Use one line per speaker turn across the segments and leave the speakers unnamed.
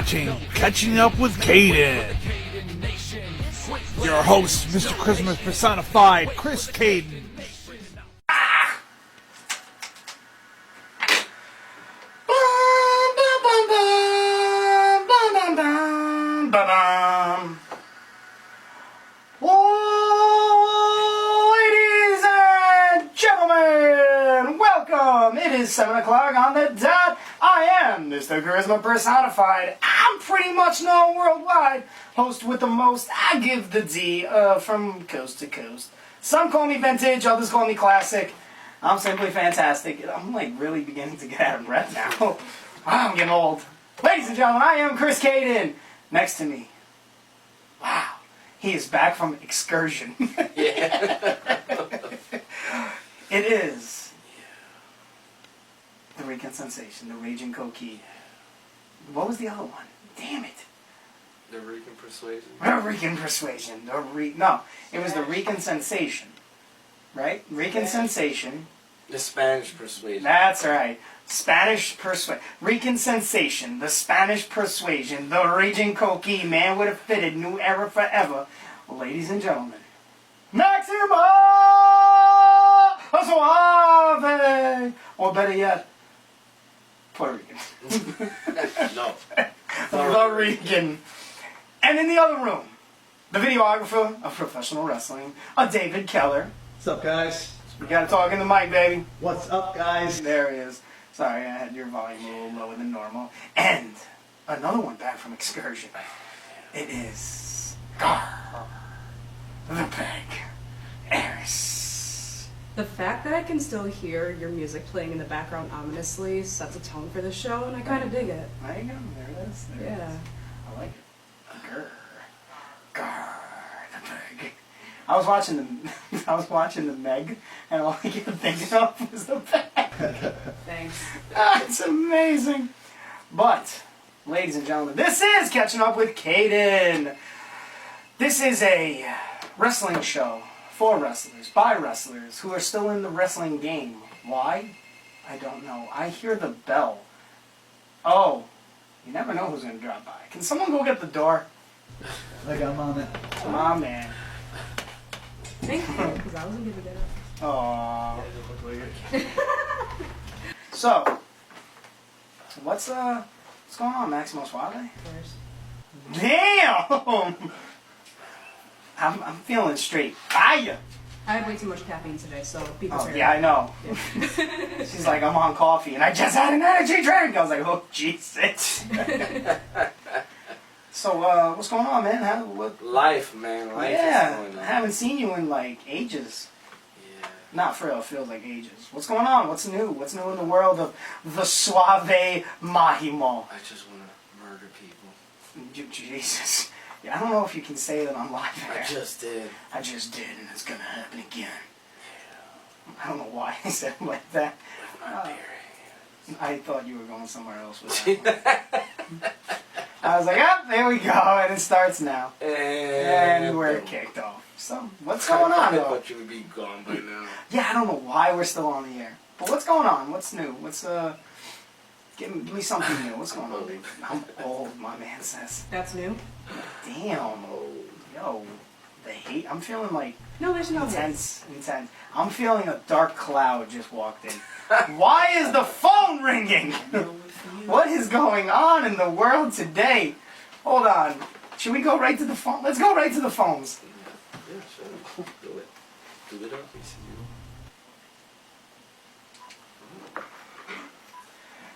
watching Catching Up with Cayden. Your host, Mr. Christmas personified, Chris Cayden.
Ladies and gentlemen, welcome. It is 7 o'clock on the dot. I am Mr. Charisma personified. I'm pretty much known worldwide. Host with the most. I give the D from coast to coast. Some call me vintage, others call me classic. I'm simply fantastic. I'm like really beginning to get out of breath now. I'm getting old. Ladies and gentlemen, I am Chris Cayden. Next to me. Wow. He is back from excursion.
Yeah.
It is the Rican Sensation, the Raging Coquille. What was the other one? Damn it.
The Rican Persuasion.
The Rican Persuasion. No, it was the Rican Sensation. Right? Rican Sensation.
The Spanish Persuasion.
That's right. Spanish Persuasion. Rican Sensation. The Spanish Persuasion. The Raging Coquille. Man would have fitted. New era forever. Ladies and gentlemen. Maxima Suave! Or better yet, Puerto Rican.
No.
The Rican. And in the other room, the videographer of professional wrestling, David Keller.
What's up, guys?
You gotta talk in the mic, baby.
What's up, guys?
There he is. Sorry, I had your volume a little lower than normal. And another one back from excursion. It is Gar, the Peg, Eris.
The fact that I can still hear your music playing in the background ominously sets a tone for the show, and I kind of dig it.
There you go. There it is. There it is. I like it. Gar, the Peg. I was watching the Meg, and all I kept thinking of was the Peg.
Thanks.
It's amazing. But, ladies and gentlemen, this is Catching Up with Cayden. This is a wrestling show for wrestlers, by wrestlers, who are still in the wrestling game. Why? I don't know. I hear the bell. Oh, you never know who's going to drop by. Can someone go get the door?
Like I'm on it.
Come on, man.
Thank you, because I wasn't gonna get it.
Aww. So, what's going on, Maximo Suave? Damn! I'm feeling straight fire.
I had way too much caffeine today, so be
Oh,
prepared.
yeah, I know. She's like, I'm on coffee, and I just had an energy drink. I was like, oh, Jesus. So, what's going on, man?
Life, man. Life is
Yeah,
going on.
I haven't seen you in, like, ages.
Yeah.
Not for real, it feels like ages. What's going on? What's new? What's new in the world of the Suave Mahimo?
I just want to murder people.
Jesus. Yeah, I don't know if you can say that on live air.
I just did.
I just did, and it's gonna happen again. I don't know why I said it like that.
With my beer.
I thought you were going somewhere else with that one. I was like, there we go, and it starts now. And we're kicked off. So, what's going on,
I
though?
thought you would be gone by now.
Yeah, I don't know why we're still on the air. But what's going on? What's new? Give me something new. What's going on, baby? I'm old, my man says.
That's new?
Damn. Yo, the hate. I'm feeling like
No, there's no
intense. I'm feeling a dark cloud just walked in. Why is the phone ringing? What is going on in the world today? Hold on. Should we go right to the phone? Let's go right to the phones.
Yeah, sure. Do it. Do it up.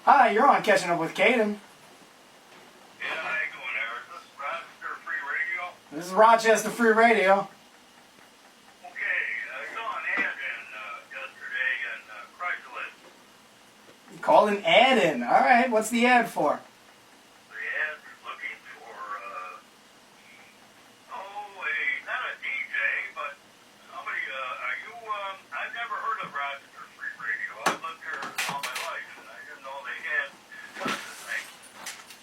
Hi, you're on Catching Up with Cayden.
Yeah, how you doing there? Is this Rochester Free Radio?
This is Rochester Free Radio.
Okay, I saw an ad yesterday in Craigslist.
Call an ad in. All right, what's the ad for?
The ad looking for, not a DJ, but somebody, are you, I've never heard of Rochester Free Radio. I've lived here all my life, and I didn't know they had such a thing.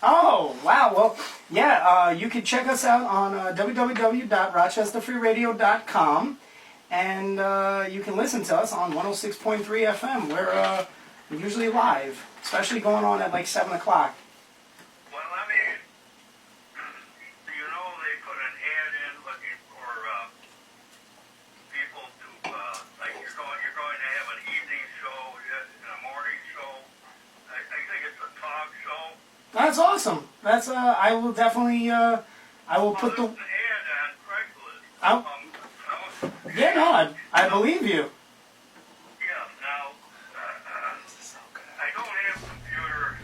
Oh, wow. Well, yeah, you can check us out on www.rochesterfreeradio.com, and you can listen to us on 106.3 FM. We're usually live, especially going on at like 7 o'clock.
Well, put an ad in looking for people to like you're going to have an evening show and a morning show. I think it's a talk show.
That's awesome. That's I will definitely I will put
Well,
the.
there's an ad on Craigslist.
I'll- Yeah, no, I believe you.
Yeah, now, I don't have a computer,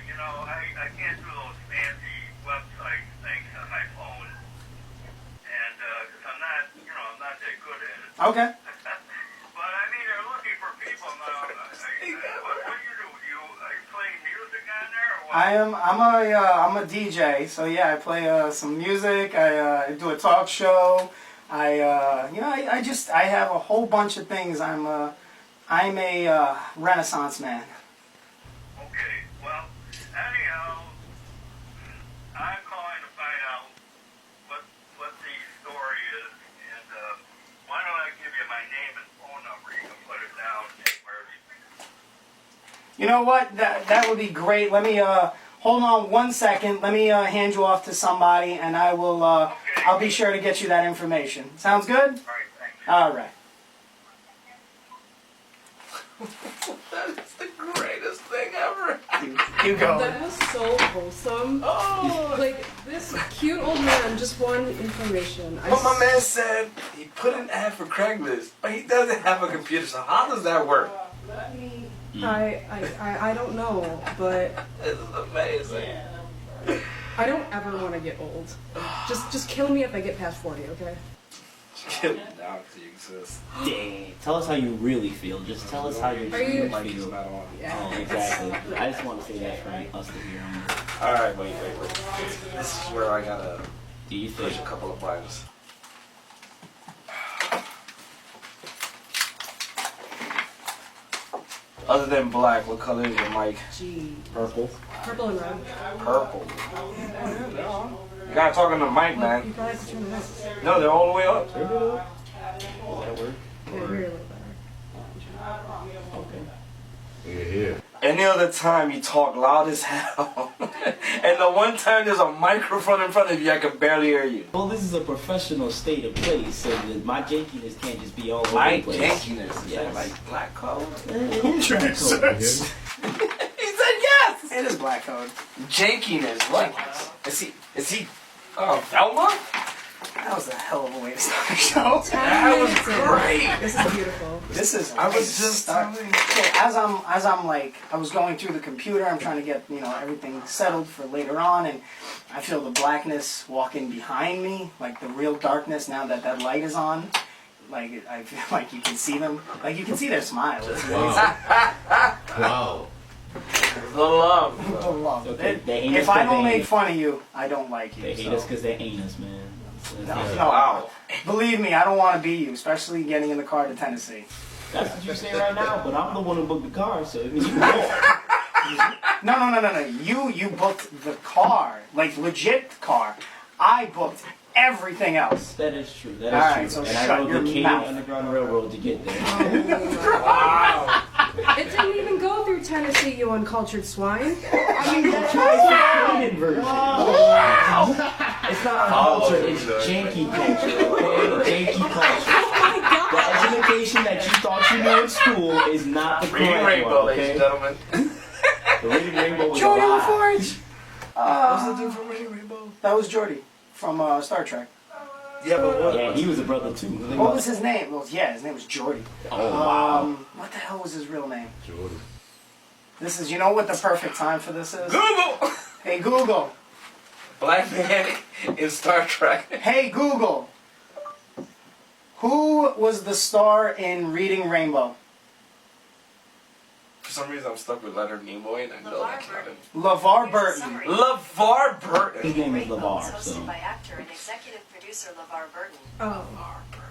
you know, I can't do those fancy website things on my phone, and, cause I'm not, you know, I'm not that good at it.
Okay.
But, I mean, they're looking for people now. What do you do? Are you playing music on there, or what?
I'm a DJ, so yeah, I play some music. I do a talk show. I have a whole bunch of things. I'm a Renaissance man.
Okay, well, anyhow, I'm calling to find out what the story is, and why don't I give you my name and phone number? You can put it down anywhere.
You know what? That would be great. Let me hold on 1 second. Let me hand you off to somebody, and I will. I'll be sure to get you that information. Sounds good?
All right, thanks.
All right.
That's the greatest thing ever.
You go.
That was so wholesome.
Oh.
Like, this cute old man just wanted information.
But my man said he put an ad for Craigslist, but he doesn't have a computer, so how does that work?
Let me.
I don't know, but
This is amazing.
I don't ever want to get old. Just kill me if I get past 40, okay?
Kill me now if he exists.
Dang. Tell us how you really feel. Just tell us how you
Are you-
really
He's
feel.
not on.
Oh, exactly. I just want to say that for us to hear.
Alright, wait. This is where I gotta
Do you
push
think?
a couple of buttons. Other than black, what color is your mic?
Gee.
Purple.
Purple and red.
Purple. You gotta talk on the mic,
You
man.
probably have to turn it up.
No, they're all the way up.
Turn it up. Does that work?
Yeah, you're a little better.
Okay.
Any other time you talk loud as hell. And the one time there's a microphone in front of you, I can barely hear you.
Well, this is a professional state of place, so that my jankiness can't just be all over
My
the place.
jankiness. Is
Yes.
that like black code?
He said
yes!
it is black code.
Jankiness. What? Is he, Velma?
That was a hell of a way to start a show.
That was great.
This is beautiful.
This is.
I was just
start.
telling
So as I'm like, I was going through the computer. I'm trying to get everything settled for later on, and I feel the blackness walking behind me, like the real darkness. Now that light is on, like I feel like you can see them, like you can see their smile. It's
Wow.
the love.
I love it.
Okay, they hate us
If I
'cause
don't
they
make
hate-
fun of you, I don't like you.
They hate
so.
us because they ain't us, man.
No,
That's,
no.
Wow.
Believe me, I don't want to be you, especially getting in the car to Tennessee.
that's what you say right now, but I'm the one who booked the car, so it means you can go.
No. You booked the car, like legit car. I booked everything else.
That is true. That is
All right,
true.
so
and I
shut
rode
your
the Cayden
mouth.
Underground Railroad to get there.
Wow.
It didn't even go through Tennessee, you uncultured swine.
I mean, that's the Cayden version. It's not culture, it's janky culture, okay? Janky culture.
Oh my
The
god!
education that you thought you knew in school is not the
Reading
correct
Rainbow,
one,
ladies and
okay?
gentlemen.
The Reading Rainbow was a
Jordy
lie.
LaForge.
What's the dude from Reading Rainbow?
That was Jordy from Star Trek.
Yeah, but what?
Yeah, he was a brother too.
What was his name? Well, yeah, his name was Jordy.
Oh, wow.
What the hell was his real name?
Jordan.
This is, you know what the perfect time for this is?
Google!
Hey Google.
Black man in Star Trek.
Hey Google. Who was the star in Reading Rainbow?
For some reason, I'm stuck with Leonard Nimoy, and I know that's not him.
LeVar Burton.
LeVar Burton.
His name is
Rainbow
LeVar,
was hosted
so.
by actor and executive producer LeVar Burton.
Oh,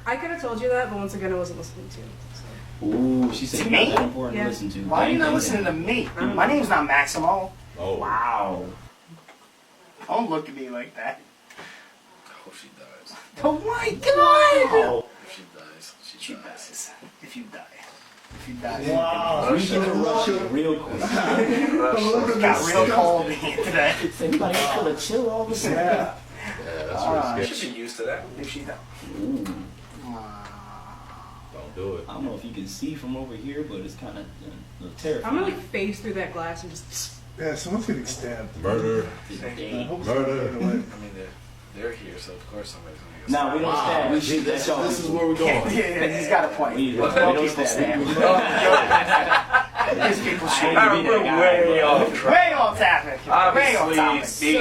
I could have told you that, but once again, I wasn't listening to it. So.
Ooh, she said
To
you're not
me?
that important
Yeah.
to listen to.
Why are you not
Dang,
listening to me? My name's not Maximo.
Oh.
Wow.
Don't look at me like that.
I hope she dies.
Oh my god!
If she dies,
She
she dies.
dies. If you die. If you die.
Wow.
We get to Russia real quick.
It got real cold in here today.
Is anybody else gonna chill all this time?
Yeah.
Yeah, that's
You should be used to that.
If she don't.
Don't do it.
I don't know if you can see from over here, but it's kind of
I'm
terrifying.
gonna like phase through that glass and just.
Yeah, someone's getting stabbed.
Murder. Murder.
I mean, they're here, so of course somebody's gonna get
Nah, we don't stab. We shoot. That's all.
This is where we're going.
Yeah, he's got a point.
We
Well,
don't
people
stab.
These people
I
shoot.
ain't gonna be that guy,
way
but-
off track.
Way off topic. Way off
Obviously,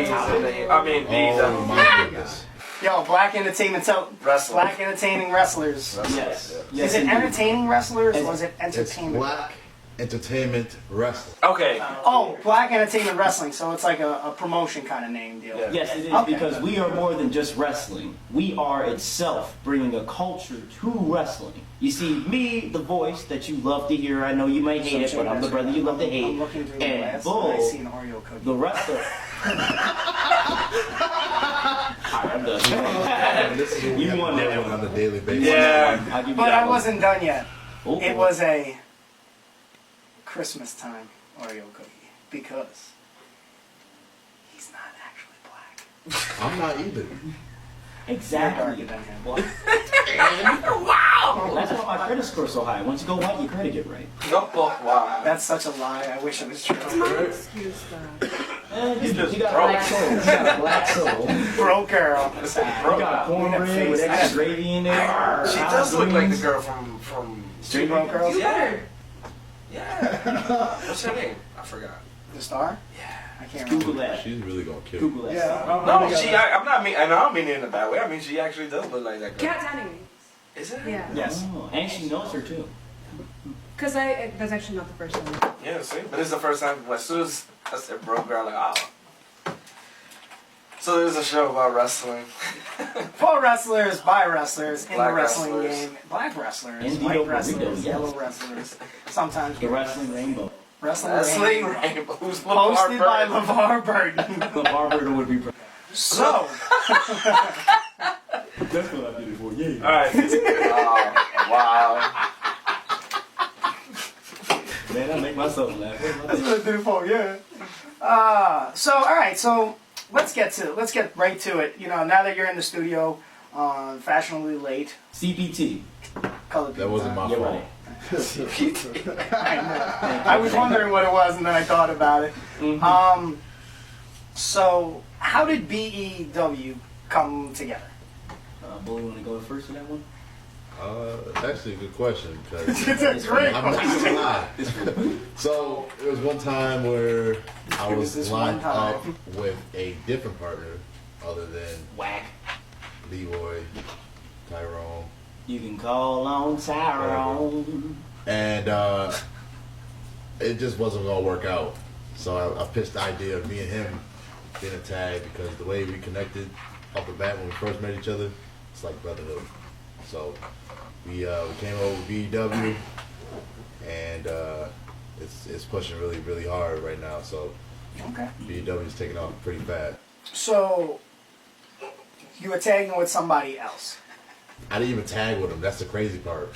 topic.
Oh my goodness.
Yo, black entertainment,
Wrestling.
black entertaining wrestlers.
Yes.
Is
Yes,
it
indeed.
entertaining wrestlers or is it
It's
entertainment?
black entertainment wrestling.
Okay.
Oh, black entertainment wrestling. So it's like a promotion kind of name deal.
Yeah.
Yes, it is,
Okay.
because we are more than just wrestling. We are itself bringing a culture to wrestling. You see, me, the voice that you love to hear, I know you might hate it, but I'm the brother you love to hate.
I'm looking through the
And
glass
Bull,
and I see an Oreo cookie.
the wrestler. Alright, I'm done.
This is what we
You
have
won
to
that
deal with
one.
on a daily basis.
Yeah.
I'll give you
But
that
I
one.
wasn't done yet.
Oh,
It was a Christmas time Oreo cookie because he's not actually black.
I'm not either.
You're
exactly.
darker than him.
Wow! That's why my credit score's so high. Once you go white, your credit get right.
Oh, wow.
That's such a lie. I wish it was true.
It's my excuse though.
You
just
got a
broke.
black soul. You got a black soul.
Broke girl.
You got cornbread with extra gravy in there.
She does look like the girl from
Street broke girls.
Yeah. Yeah. What's her name? I forgot.
The star?
Yeah.
I can't
Google
remember.
that.
She's really gonna kill
Google
you.
that.
No, I'm not mean, and I don't mean it in a bad way. I mean, she actually does look like that girl.
Cat Dining.
Is it?
Yeah.
Yes.
Oh, and she knows her too.
Because that's actually not the first one.
Yeah, see? But it's the first time, as soon as I said broke girl, I'm like, oh. So there's a show about wrestling.
For wrestlers, by wrestlers, in
Black
the wrestling
wrestlers.
game. Black wrestlers,
Indio
white
burrito,
wrestlers,
yes.
yellow wrestlers. Sometimes
The wrestling rainbow.
Wrestling
Wrestling
Rainbow.
Rainbow. Who's LeVar
Hosted by
Burton?
LeVar Burton.
The barber would be proud.
So,
That's what I did it for. Yeah.
Alright. Wow.
Man, I make myself laugh.
that's what I did it for, yeah. So, all right, so let's get right to it. You know, now that you're in the studio, fashionably late,
CPT.
colored
That
people
wasn't
time.
my
You're
fault.
right.
I was wondering what it was, and then I thought about it.
Mm-hmm.
So how did BEW come together?
Bully, want to go first for that one?
It's actually a good question because
It's great.
I'm not gonna lie. So there was one time where I
It was
was
this
lined
one time.
up with a different partner other than
Whack.
Leroy, Tyrone,
You can call on Tyrone.
and it just wasn't gonna work out. So I pitched the idea of me and him being a tag because the way we connected off the bat when we first met each other, it's like brotherhood. So we came over with BEW, and it's pushing really hard right now. So
Okay.
BEW is taking off pretty fast.
So you were tagging with somebody else.
I didn't even tag with him. That's the crazy part.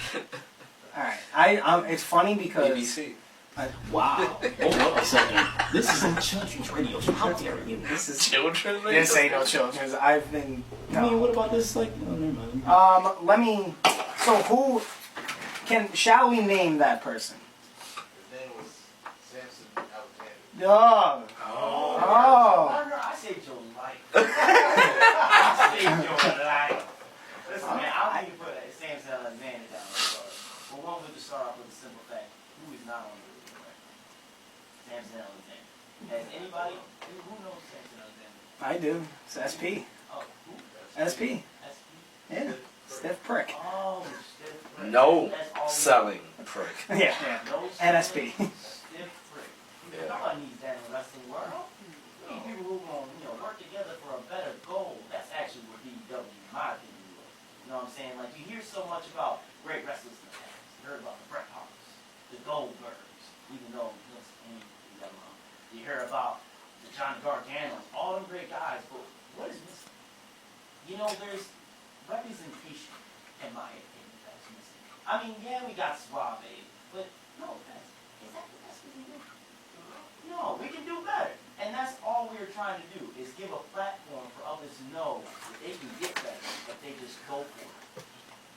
All right. It's funny because
BBC.
Wow. Hold up a second. This is a children's radio show. How dare you?
this is
Children?
this ain't no children's. I've been.
I mean, what about this? Like, oh, never mind.
Let me. So who shall we name that person?
His name was Samson Alexander.
Oh.
I saved your life. I saved your life. Listen, man, I don't even put Samson Alexander down. But one, we just start off with a simple fact. Who is not on the radio, right? Samson Alexander. Has anybody, who knows Samson Alexander?
I do. It's SP.
Oh, who?
SP.
SP?
Yeah. Stiff prick.
Oh, stiff prick.
No
That's all we-
selling prick.
Yeah.
No
NSP.
stiff prick. Nobody needs that in the wrestling world. We need people who gonna, work together for a better goal. That's actually what BW, in my opinion, was. You know what I'm saying? Like, you hear so much about great wrestlers in the past. You heard about the Bret Harts, the Goldbergs, even though you hear about the Johnny Garganos, all them great guys, but what is missing? There's representation, in my opinion, that's missing. I mean, yeah, we got Suave, but no offense. Is that the best we can do? No, we can do better. And that's all we're trying to do, is give a platform for others to know that they can get better, but they just go for it.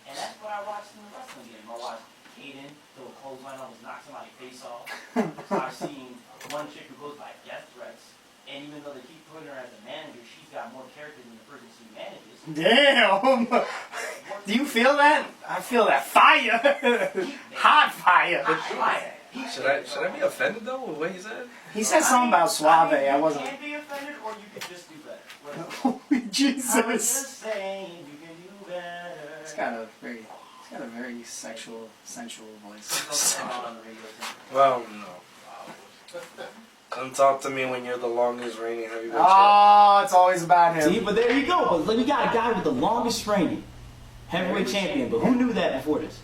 And that's what I watched in the wrestling game. I watched Cayden throw a clothesline, almost knock somebody's face off. I've seen one chick who goes by death threats, and even though they keep putting her as a manager, she's got more character than the person she manages.
Damn! Do you feel that? I feel that fire! Hot fire!
Should I be offended though with what he said?
He said something about suave. I wasn't.
You can be offended, or you can just do better.
Holy
I'm
Jesus!
just saying, you can do better.
It's got a very sexual, sensual voice.
Well, no. Come talk to me when you're the longest reigning heavyweight champion.
Oh, it's always about him.
See, but there you go. But we got a guy with the longest reigning heavyweight champion. But who knew that before this?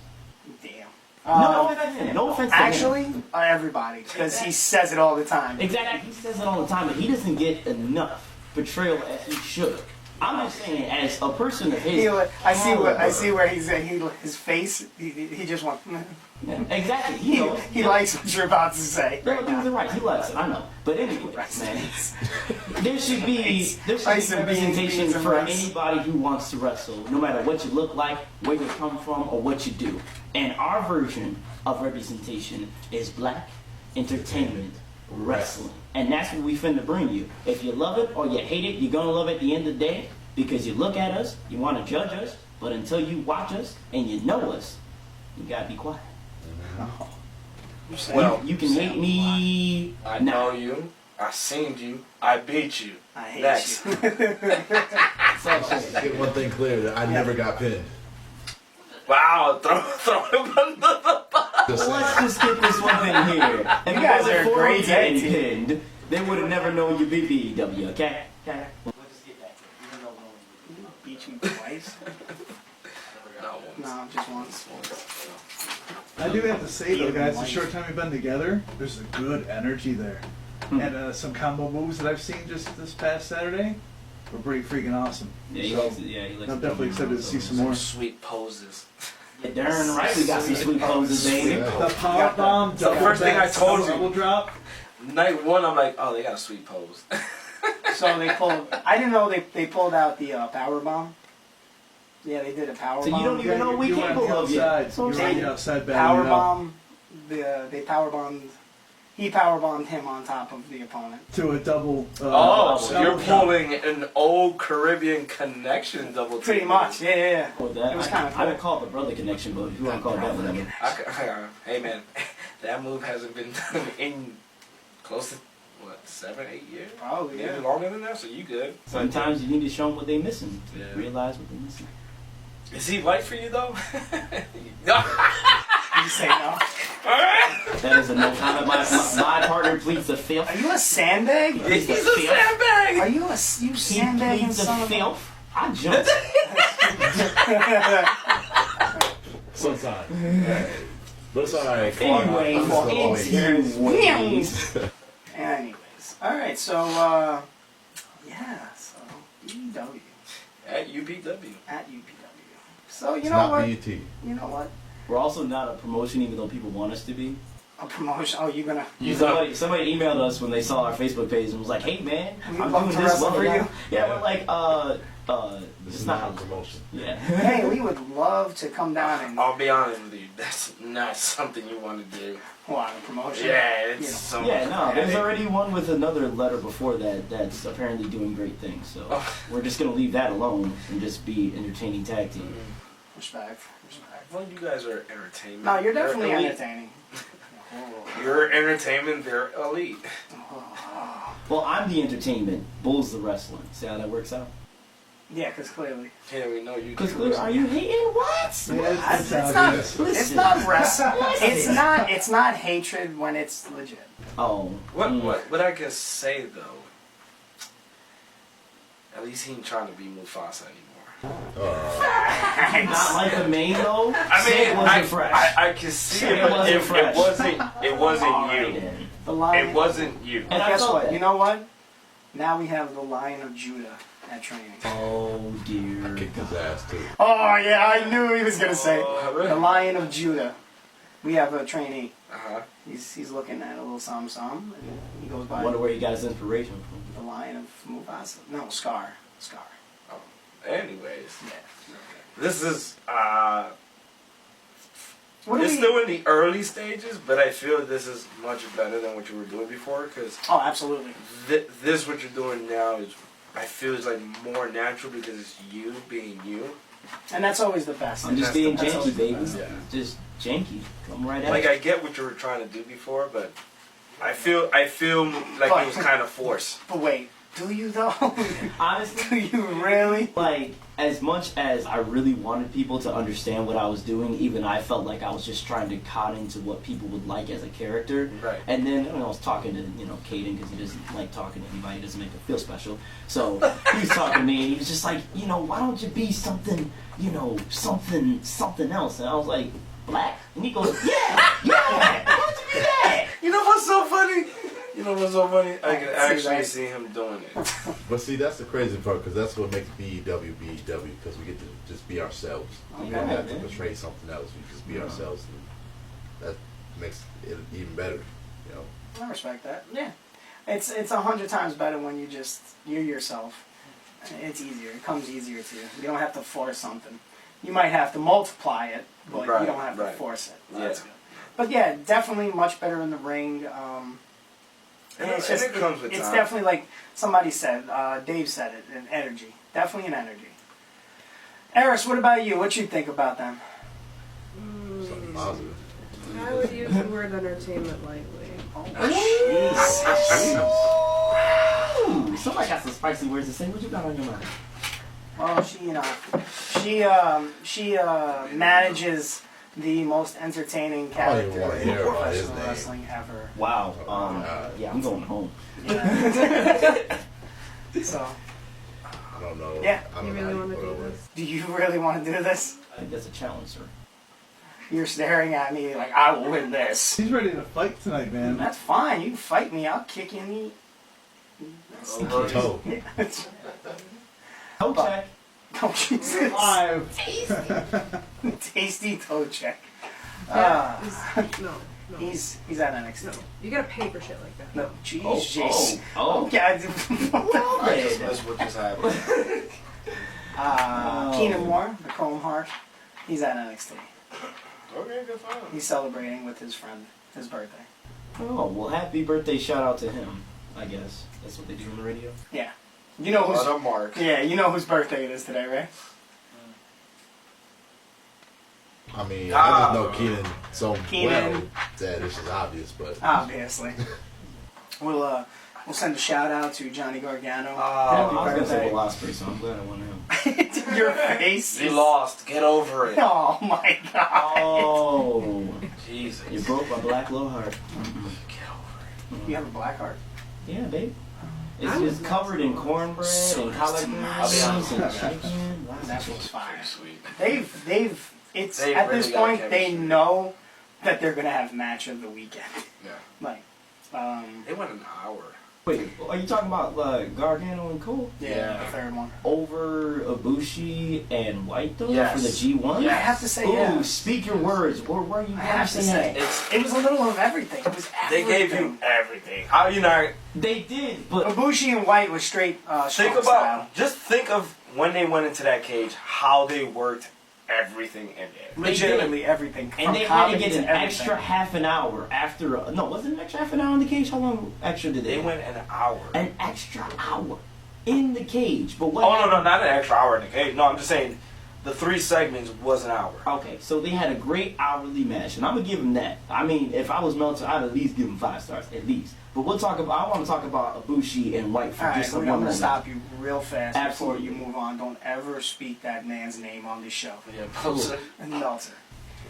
Damn.
No offense to him. No offense to him.
Actually, everybody, because he says it all the time.
Exactly. He says it all the time, but he doesn't get enough portrayal as he should. I'm just saying, as a person of his,
I see where he's his face. He just wants.
yeah, exactly. He
likes what you're about to say.
Right now. Right. He likes it. I know. But anyway, man, there should be representation for anybody who wants to wrestle, no matter what you look like, where you come from, or what you do. And our version of representation is black entertainment wrestling. And that's what we finna bring you. If you love it or you hate it, you're gonna love it at the end of the day, because you look at us, you want to judge us, but until you watch us and you know us, you gotta be quiet.
Well,
you can hate me.
I know you. I seen you. I beat you.
I hate
Next.
you.
Get one thing clear, that I never got pinned.
Wow, throw him under the bus.
Just saying.
Let's just get this one thing here. If
You guys are a
before
great
getting
team.
pinned, they would have never known you beat BEW, okay? Okay. We'll just get back to it, even though we know you
Beat you twice? No, just once.
I do have to say though, guys, the short time we've been together, there's a good energy there. And some combo moves that I've seen just this past Saturday were pretty freaking awesome.
Yeah, he
So,
likes it. Yeah, he likes
I'm
it.
definitely excited to see some more.
Sweet poses.
Yeah, darn right, we got some sweet poses, baby.
The power bomb,
the first thing I told you.
double drop.
Night one, I'm like, oh, they got a sweet pose.
So they pulled. I didn't know they pulled out the power bomb. Yeah, they did a power
So
bomb.
you don't even know what we
You were on
capable
the
of yet.
outside.
That's what I'm
You were on
saying.
the outside
Power
battling it out.
bomb. They power bombed. He power bombed him on top of the opponent.
To a double.
Oh, so
double
you're
drop.
pulling an old Caribbean connection double team.
Pretty much. Yeah.
With that,
It was kinda
I would
cool.
call it the brother connection, but if you want to call it that, whatever.
Hey man, that move hasn't been done in close to what 7, 8 years?
Probably.
Yeah,
Yeah.
longer than that. So you good?
Sometimes you need to show them what they're missing. To
Yeah.
realize what they're missing.
Is he right for you though?
You say no.
That is a no comment. My partner pleads the fifth.
Are you a sandbag?
He's a
Are
sandbag.
you
He
sandbagging
pleads the
son of a?
filth. I jumped.
Sometimes. But it's alright.
Anyways.
Anyways, all right. So yeah. So UPW
At UPW.
at UPW. So you
It's
know
not
what?
BET.
You know what?
We're also not a promotion, even though people want us to be.
A promotion. Oh, you're gonna.
Somebody emailed us when they saw our Facebook page and was like, "Hey man,
We'd
I'm
love
doing
to
this
wrestle
blah,
for
blah,
you."
blah." Yeah, we're like,
This
it's
is
not.
not a promotion.
Yeah.
Hey, we would love to come down and
I'll be honest with you. That's not something you want to do.
a promotion.
Yeah, it's
Yeah.
so.
Yeah, no,
much-
there's already one with another letter before that that's apparently doing great things. So
Oh.
we're just gonna leave that alone and just be entertaining tag team.
Respect.
Well, you guys are entertainment.
No, you're definitely
elite.
entertaining.
You're entertainment. They're elite.
Well, I'm the entertainment, Bull's the wrestling. See how that works out?
Yeah, because clearly.
Yeah, we know you.
Because
do.
clearly, are you hating? What?
Yeah,
It's
how
not.
it is.
It's not wrestling. It's not hatred when it's legit.
Oh.
What I can say though, at least he ain't trying to be Mufasa anymore.
Not like the main though.
I
Say
mean,
it wasn't fresh.
I can see
Say
it,
it
but
wasn't
it
fresh.
wasn't
Alright
you.
then.
The lion.
It wasn't you.
And I
Guess
felt
what?
that.
You know what? Now we have the Lion of Judah at training.
Oh dear.
Kicked his ass too.
Oh yeah, I knew he was gonna say
Oh,
the Lion of Judah. We have a trainee.
Uh-huh.
He's looking at a little som. And he goes by
I wonder where he got his inspiration from.
the Lion of Mufasa. No, Scar.
Oh. Anyways,
Yeah.
this is
What do
it's
we?
still in the early stages, but I feel this is much better than what you were doing before, because
Oh, absolutely.
this what you're doing now is, I feel, is like more natural because it's you being you.
And that's always the best.
I'm just being
That's
janky,
always the
baby.
best.
Yeah.
Just janky. Come right at
Like
it.
I get what you were trying to do before, but I feel like it was kind of forced.
But wait, do you though?
Honestly,
do you really?
like, as much as I really wanted people to understand what I was doing, even I felt like I was just trying to caught into what people would like as a character.
Right.
And then I was talking to, Cayden, because he doesn't like talking to anybody, he doesn't make him feel special. So he was talking to me, and he was just like, why don't you be something, something else? And I was like, black? And he goes, yeah, why don't you be that?
You know what's so funny? I can
See
actually
that?
see him doing it.
But see, that's the crazy part, because that's what makes BEW, because we get to just be ourselves. We don't have to portray something else. We just be ourselves, and that makes it even better,
I respect that. Yeah. It's 100 times better when you're yourself. It's easier. It comes easier to you. You don't have to force something. You might have to multiply it, but you don't have to force it.
Yeah.
That's good. But yeah, definitely much better in the ring.
And
it's
it comes with
it's
time.
definitely like somebody said, Dave said it, an energy. Definitely an energy. Eris, what about you? What you think about them?
something positive.
I would use the word entertainment lightly.
Ooh, somebody got some spicy words to say. What you got on your mind?
Well, she manages the most entertaining character
wanna
in
hear about his
professional
name.
wrestling ever.
Wow. Yeah, I'm going home.
So,
I don't know.
Yeah.
I don't
You
know
really
how
want to
put
do
up with
this?
do you really want to do this?
I think that's a challenge, sir.
You're staring at me like I will win this.
He's ready to fight tonight, man.
That's fine. You can fight me. I'll kick you in the.
it. Toe.
Toe check.
Oh Jesus!
Live.
Tasty toe check.
No.
He's at NXT.
No. You gotta pay for shit like that.
No, jeez,
Oh,
jeez.
oh.
Okay, I did.
I just missed what just happened.
Keenan Moore, the Chrome Heart. He's at NXT.
Okay, good fun.
He's celebrating with his friend, his birthday.
Oh, well, happy birthday shout out to him, I guess. That's what they do on the radio.
Yeah. You know who's
What a mark.
Yeah, you know whose birthday it is today, right?
I mean, I just know Keenan so
Keenan.
well that this is obvious, but
Obviously. We'll send a shout out to Johnny Gargano.
I was
Happy
going to say
birthday.
Osprey, so I'm glad I won him.
Your face.
You lost. Get over it.
Oh my god.
Oh.
Jesus.
You broke my black low heart.
Get over
You have a black heart?
Yeah, babe. It's just covered in cornbread and collard greens and chicken. Lots
That
of
was
chicken.
fire.
it. Sweet.
It's
They
at
really
this
got
point they
chemistry.
know that they're gonna have match of the weekend.
Yeah.
Like,
They went an hour.
Wait, are you talking about Gargano and Cole?
yeah, the third one.
Over Ibushi and White though
Yes.
for the G1?
I have to say,
Ooh,
yeah.
speak your words. Where are you
I have to
saying
say,
that?
it was a little of everything. It was
They
everything.
gave you everything. How you not?
They did, but
Ibushi and White was straight
Think
strong
about.
style.
Just think of when they went into that cage. How they worked everything in there.
Legitimately everything.
and
from
they had to
comedy
get an
everything.
extra half an hour after. No, wasn't it an extra half an hour in the cage? How long extra did they?
They went an hour.
An extra hour in the cage, but what?
Oh no, not an extra hour in the cage. No, I'm just saying, the 3 segments was an hour.
Okay, so they had a great hourly match, and I'm gonna give them that. I mean, if I was Meltzer, I'd at least give them 5 stars, at least. But we'll talk about. I want to talk about Ibushi and White for
Alright,
just a
I'm
one
gonna
moment.
stop you real fast
Absolutely.
before you move on. Don't ever speak that man's name on this show.
Yeah,
Cool.
Meltzer.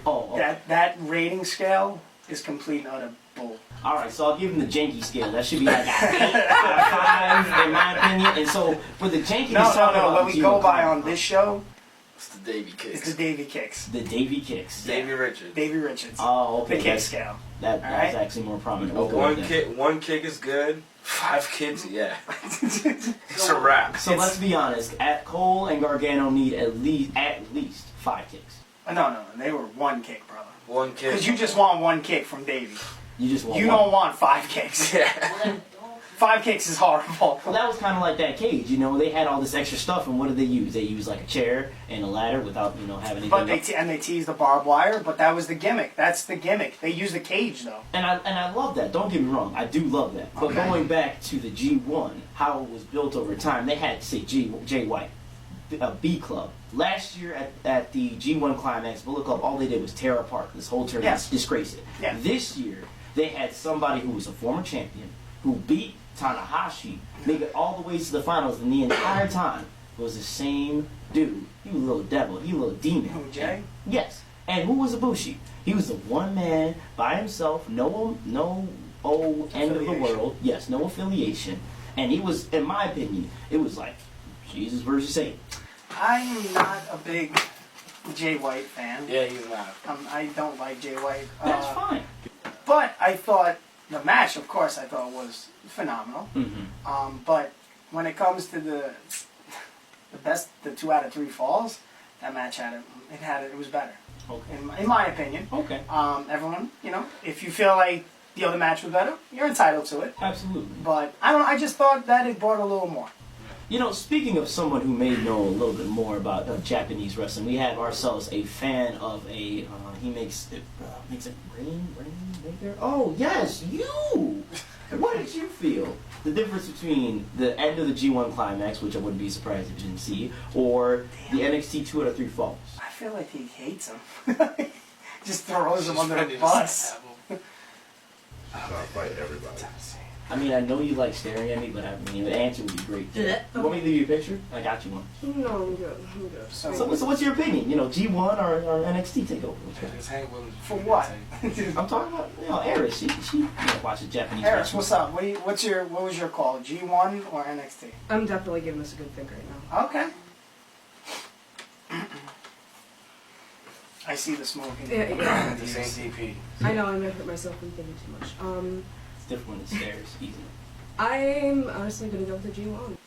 Oh, okay.
That rating scale is complete and utter bull.
All right, so I'll give him the janky scale. That should be like an 8 out of 5, in my opinion. And so for the janky,
No.
about
What we
Gino
go by
Colon.
on this show
It's the Davy
is
kicks.
the Davy kicks.
The Davy kicks.
Davy Richards.
Davy Richards.
Oh, okay.
the kick scale.
That's
Alright.
actually more prominent. We'll go with that.
One kick is good. 5 kicks, yeah. It's a wrap.
So let's be honest. At Cole and Gargano need at least 5 kicks.
No. They were one kick, brother.
One kick.
Because you just want one kick from Davey.
You just want
You
one.
don't want 5 kicks.
Yeah.
5 kicks is horrible.
Well, that was kind of like that cage, you know. They had all this extra stuff, and what did they use? They used like a chair and a ladder without, you know, having anything.
But they teased the barbed wire, but that was the gimmick. That's the gimmick. They used the cage though.
And I love that. Don't get me wrong. I do love that. But
Okay.
going back to the G1, how it was built over time, they had, say, Jay White, B Club. Last year at the G1 Climax, Bullet Club, all they did was tear apart this whole tournament,
Yes.
disgrace it.
Yeah.
This year, they had somebody who was a former champion, who beat Tanahashi, make it all the way to the finals, and the entire time was the same dude. He was a little devil. He was a little demon.
Who, Jay?
Yes. And who was Ibushi? He was the one man by himself, no end of the world. Yes, no affiliation. And he was, in my opinion, it was like Jesus versus Satan.
I'm not a big Jay White fan.
Yeah, he's not.
I don't like Jay White.
That's fine.
But I thought the match, of course, I thought was phenomenal.
Mm-hmm.
But when it comes to the 2 out of 3 falls, that match it was better.
Okay.
In my opinion.
Okay.
Everyone, you know, if you feel like the other match was better, you're entitled to it.
Absolutely.
But I just thought that it brought a little more.
You know, speaking of someone who may know a little bit more about Japanese wrestling, we have ourselves a fan of he makes a rainmaker. Oh yes, you. What did you feel? The difference between the end of the G1 Climax, which I wouldn't be surprised if you didn't see, or the NXT 2 out of 3 falls.
I feel like he hates him. Just throws him under the bus.
Trying to fight everybody.
I mean, I know you like staring at me, but I mean, the answer would be great. You want me to leave you a picture? I got you one.
No, I'm good. I'm good.
So what's your opinion? You know, G1 or NXT takeover?
For what?
I'm talking about, you know, Eris. She watches Japanese
Eris,
wrestling.
what's up? What was your call? G1 or NXT?
I'm definitely giving this a good think right now.
Okay. I see the smoking.
Yeah.
The same DP.
I know I might hurt myself from thinking too much.
It's different when it stares easily.
I'm honestly gonna go with the G1.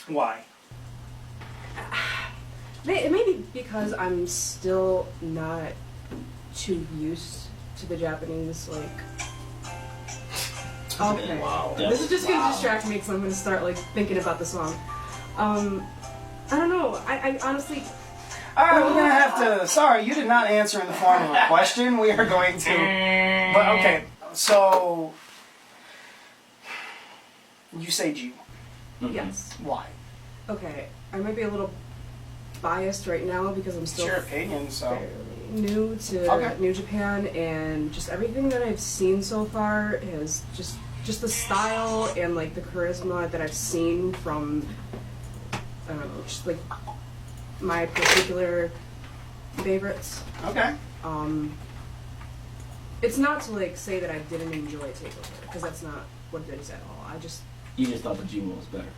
Why?
It may be because I'm still not too used to the Japanese, like. Okay.
Wow.
This is just gonna distract me because I'm gonna start like thinking about the song. I don't know. I honestly.
Alright, we're gonna have to. Sorry, you did not answer in the form of a question. We are going to. But okay, so. You say G1.
Mhm.
Yes.
Why?
Okay. I might be a little biased right now because I'm
It's
still
your opinion, so.
fairly new to
Okay.
New Japan, and just everything that I've seen so far is just the style and like the charisma that I've seen from I don't know, just like my particular favorites.
Okay.
It's not to like say that I didn't enjoy Takeover because that's not what it is at all.
You just thought the G1 was better.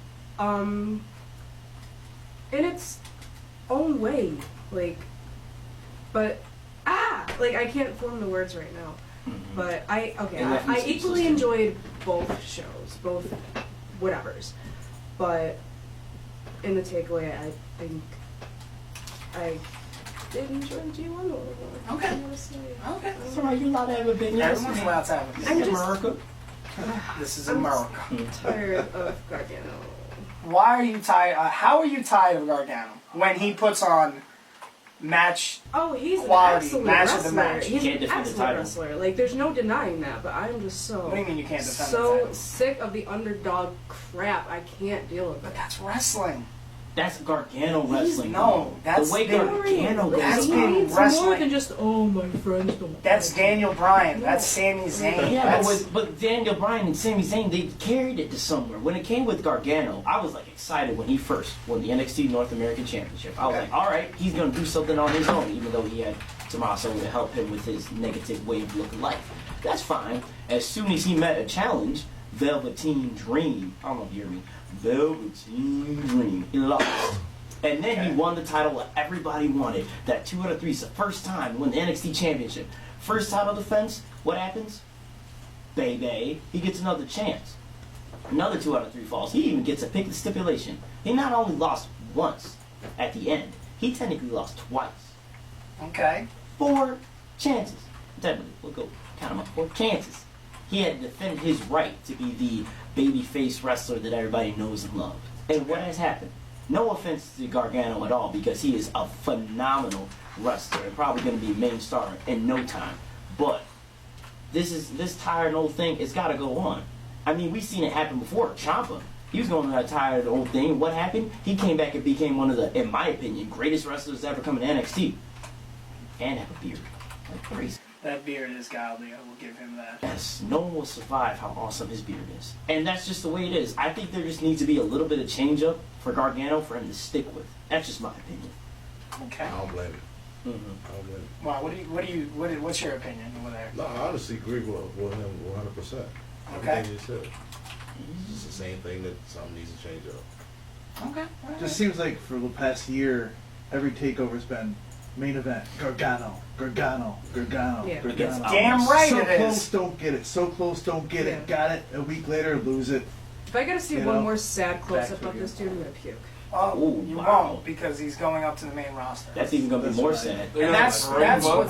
In its own way, like, but like I can't form the words right now.
Mm-hmm.
But I
left me
I
speechless,
equally
too.
enjoyed both shows, both whatevers. But in the takeaway, I think I did enjoy G1 a little more.
Okay.
Honestly.
Okay.
That's alright, you're allowed to have opinions.
Everyone's allowed to have it.
I'm just
America.
This is
I'm
America.
tired of Gargano.
Why are you tired? How are you tired of Gargano when he puts on match?
Oh, he's
Quality,
an excellent
match of
wrestler.
the match.
He's
Can't
an
defend the
excellent
title.
wrestler. Like, there's no denying that. But I'm just so
What do you mean you can't defend the
so
title?
sick of the underdog crap. I can't deal with it.
That's wrestling.
That's Gargano wrestling.
No, that's
the way
been-
Gargano
that's
goes.
He
been
needs
wrestling.
more than just my friends don't.
That's
like
Daniel Bryan. That's Sami Zayn.
Yeah,
That's,
but Daniel Bryan and Sami Zayn, they carried it to somewhere. When it came with Gargano, I was like excited when he first won the NXT North American Championship. I was
Okay.
like, all right, he's gonna do something on his own, even though he had Tommaso to help him with his negative way of looking life. That's fine. As soon as he met a challenge, Velveteen Dream. I don't know if you hear me. Velveteen Dream. He lost. And then he won the title that everybody wanted. That 2 out of 3 is the first time he won the NXT Championship. First title defense, what happens? Baby, he gets another chance. Another 2 out of 3 falls. He even gets a pick of the stipulation. He not only lost once at the end, he technically lost twice.
okay.
4 chances. hypothetically, we'll go count him up for Kansas. He had defended his right to be the babyface wrestler that everybody knows and loves. And what has happened? No offense to Gargano at all, because he is a phenomenal wrestler and probably going to be a main star in no time. But this tired old thing, it's got to go on. I mean, we've seen it happen before. Ciampa, he was going to retire the old thing. What happened? He came back and became one of the, in my opinion, greatest wrestlers to ever come in NXT. And have a beard. Like crazy.
That beard is godly. I will give him that.
Yes, no one will survive how awesome his beard is. And that's just the way it is. I think there just needs to be a little bit of change up for Gargano for him to stick with. That's just my opinion.
Okay.
I don't blame him.
Mm-hmm.
I don't blame him.
Wow. What's your opinion over there?
No, I honestly agree with him 100%.
Okay.
Everything you said. It's just the same thing that something needs to change up.
Okay.
Just seems like for the past year, every takeover's been main event. Gargano.
Yeah.
Gargano.
Damn right
so
it is.
close, don't get it. So close, don't get
Yeah.
it. Got it. A week later, lose it.
If I gotta see
You
one
know,
more sad close
back
up
to
of
you.
this dude, I'm gonna puke.
Oh,
Ooh,
you
wow.
won't, because he's going up to the main roster.
That's even going to be
That's
more
right.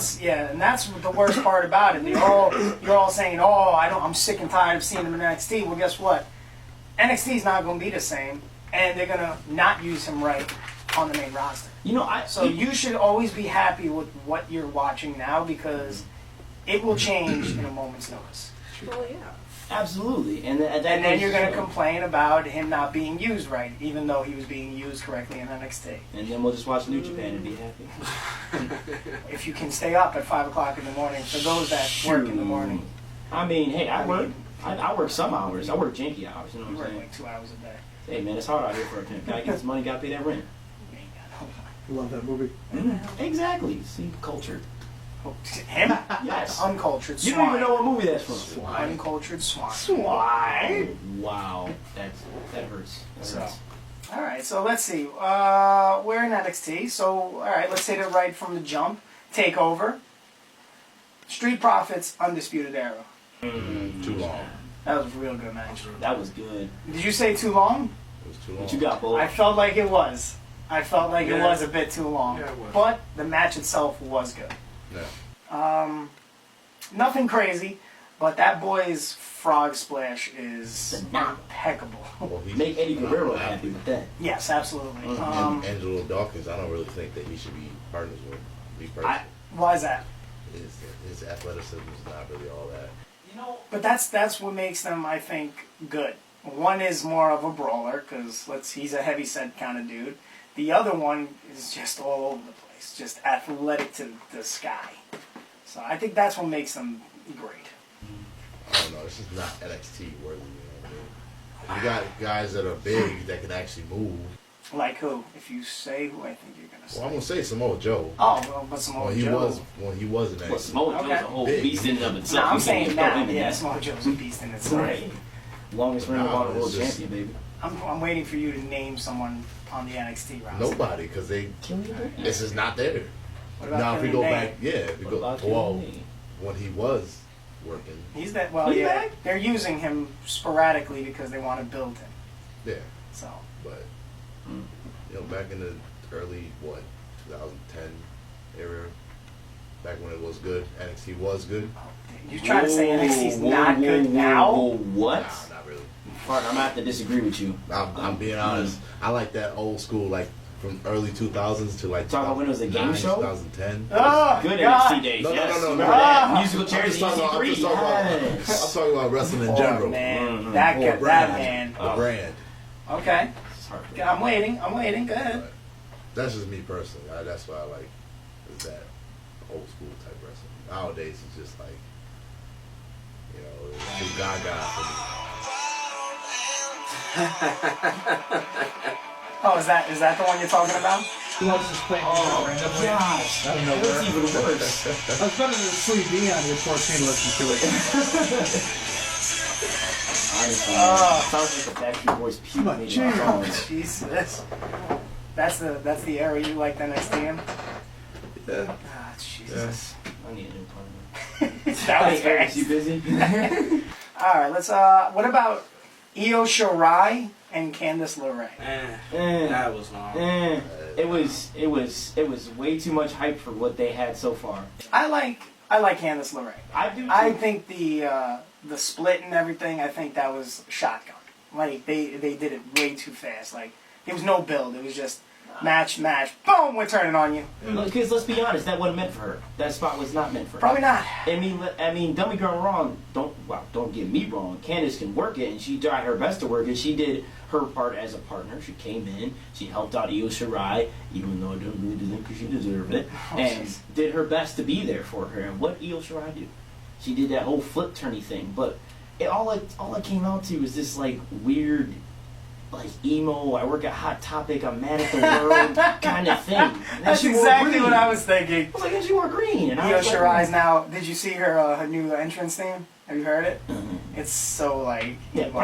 sad.
And that's the worst part about it. You're all saying, "Oh, I'm sick and tired of seeing him in NXT." Well, guess what? NXT's not going to be the same, and they're going to not use him right on the main roster.
You know,
So you should always be happy with what you're watching now, because it will change in a moment's notice.
Well, yeah.
absolutely. And
And then you're going to complain about him not being used right, even though he was being used correctly in NXT.
And then we'll just watch New Japan and be happy.
If you can stay up at 5 o'clock in the morning, for those that work in the morning,
I mean, hey, I work. I work some hours. I work janky hours. You know
you
what I'm
work
saying?
like 2 hours a day.
Hey, man, it's hard out here for a pimp. Gotta get his money. Gotta pay that rent.
You ain't got no money.
You love that movie?
Exactly. See, cultured.
Him?
Yes.
Uncultured
You
swine.
don't even know what movie that's from.
Uncultured swine.
Swine. Wow, that hurts. That
So,
hurts.
all right. So let's see. We're in NXT. So all right, let's hit it right from the jump. Takeover. Street Profits, Undisputed Era.
Too long.
That was a real good match.
That was good.
Did you say too long?
It was too long.
What you got, Bo?
I felt like it was. I felt like it
Yeah.
was a bit too long.
Yeah, it was.
But the match itself was good.
Yeah.
Nothing crazy, but that boy's frog splash is
Phenomenal.
impeccable.
Well, he's
Make Eddie Guerrero
an
happy
athlete.
with that.
Yes, absolutely.
And Angelo Dawkins, I don't really think that he should be partners with me personally.
Why is that?
His athleticism is not really all that.
You know,
But that's what makes them, I think, good. One is more of a brawler, because he's a heavy-set kind of dude. The other one is just all over the place, just athletic to the sky. So I think that's what makes them great.
I don't know. It's just not NXT worthy. You know what I mean? You got guys that are big that can actually move.
Like who? If you say who, I think you're gonna say.
Well, I'm gonna say Samoa Joe.
Oh, well, but Samoa
When he
Joe.
was in
well,
NXT.
Samoa Joe's
Okay.
a whole
Big.
beast in and of
No,
itself.
I'm
You can't
saying
throw
now.
him in
Yeah,
that.
Samoa Joe's a beast in itself.
Right. Longest reigning
Nah,
world
it's just-
champion, baby.
I'm waiting for you to name someone on the NXT roster.
Nobody, because this is not there.
What about
Now, if we
Killian
go
Dane?
back, if we
What
go,
about
well,
you?
when he was working,
He's that. Well,
He's
yeah.
back?
They're using him sporadically because they want to build him.
yeah,
So
but you know, back in the early 2010 era, back when it was good, NXT was good.
you're trying to say NXT's
Whoa,
not
whoa,
good
whoa,
now?
whoa, what?
Nah, not really.
Partner, I'm gonna have to disagree with you.
I'm being honest. I like that old school, like from early 2000s to like
Talking about when it was a game
2009,
show?
2010.
Oh,
Good
God.
NXT days.
No, no,
yes.
no, no,
Remember
no.
that? Musical
I'm
chairs,
just talking about,
EC3. Yes.
I'm talking about wrestling in
Oh,
general.
man.
Mhm.
That,
Or
that
brand.
man.
The brand.
Okay.
It's hard.
I'm waiting. Go ahead.
But that's just me personally. That's why I like is that old school type wrestling. Nowadays it's just like, you know, it's too gaga for me.
Oh, is that the one you're talking about?
Who else is playing
Oh,
randomly?
gosh.
I don't know
That's
where.
even worse.
I was better than Sweet D on your 14 listen to it.
Honestly,
Oh.
sounds like the Backstreet Boys puke
My
made my
jam.
phone.
Jesus. That's the area you like the NXT in?
Yeah.
Ah, Jesus.
I need a new partner.
That was
Hey, Eric,
fast.
you busy?
All right, let's. What about Io Shirai and Candice LeRae?
That was long.
It was way too much hype for what they had so far.
I like I like Candice LeRae.
I do too.
I think the split and everything, I think that was shotgun. Like, they did it way too fast. Like, there was no build. It was just match, boom, we're turning on you.
Because let's be honest, that wasn't meant for her. That spot was not meant for her.
Probably not.
I mean, don't be wrong. Don't get me wrong. Candice can work it, and she tried her best to work it. She did her part as a partner. She came in, she helped out Io Shirai, even though I don't really think she deserved it, and did her best to be there for her. And what Io Shirai do? She did that whole flip turny thing, but all it came out to was this like weird, like emo, I work at Hot Topic, I'm mad at the world kind of thing.
That's exactly what I was thinking.
I was like, and she wore green. And
Io Shirai's now, did you see her new entrance theme? Have you heard it? It's so like emo.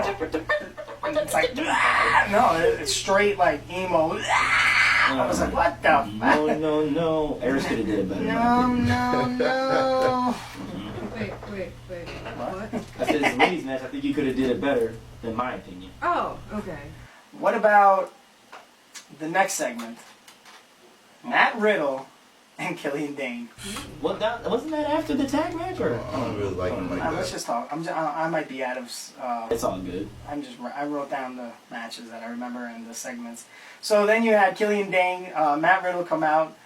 It's like, no, it's straight like emo. I was like, what the fuck?
No. Eris could have did it better.
No.
Wait. What?
I said it's a ladies' match. I think you could have did it better, in my opinion.
Oh, okay.
What about the next segment? Matt Riddle and Killian Dane.
Wasn't that after the tag match, or?
I don't really like him like that.
Let's just talk. I might be out of.
It's all good.
I wrote down the matches that I remember and the segments. So then you had Killian Dane, Matt Riddle come out.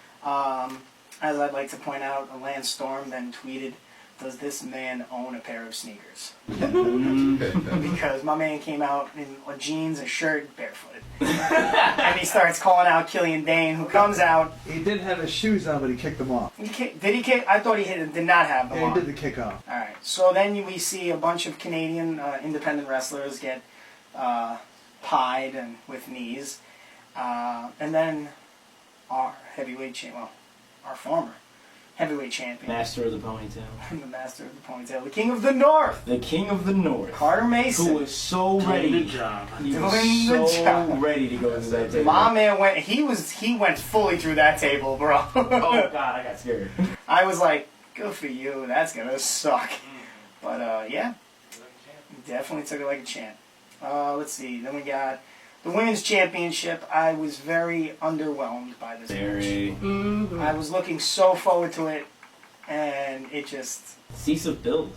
As I'd like to point out, Lance Storm then tweeted, "Does this man own a pair of sneakers?" Because my man came out in jeans, a shirt, barefooted. And he starts calling out Killian Dane, who comes out.
He did have his shoes on, but he kicked them off.
Did he kick? I thought he did not have them
Yeah,
on.
he did the kick off.
Alright, so then we see a bunch of Canadian independent wrestlers get pied and with knees. And then our our former heavyweight champion.
Master of the ponytail.
The master of the ponytail. The king of the north.
The king of the north.
Carter Mason.
Who was so ready.
Doing the job.
He was
Doing the
so
job.
ready to go to that table.
My man he went fully through that table, bro.
Oh God, I got scared.
I was like, good for you, that's gonna suck. But yeah, definitely took it like a champ. Let's see, then we got the women's championship. I was very underwhelmed by this match. I was looking so forward to it, and it just...
Cease of build.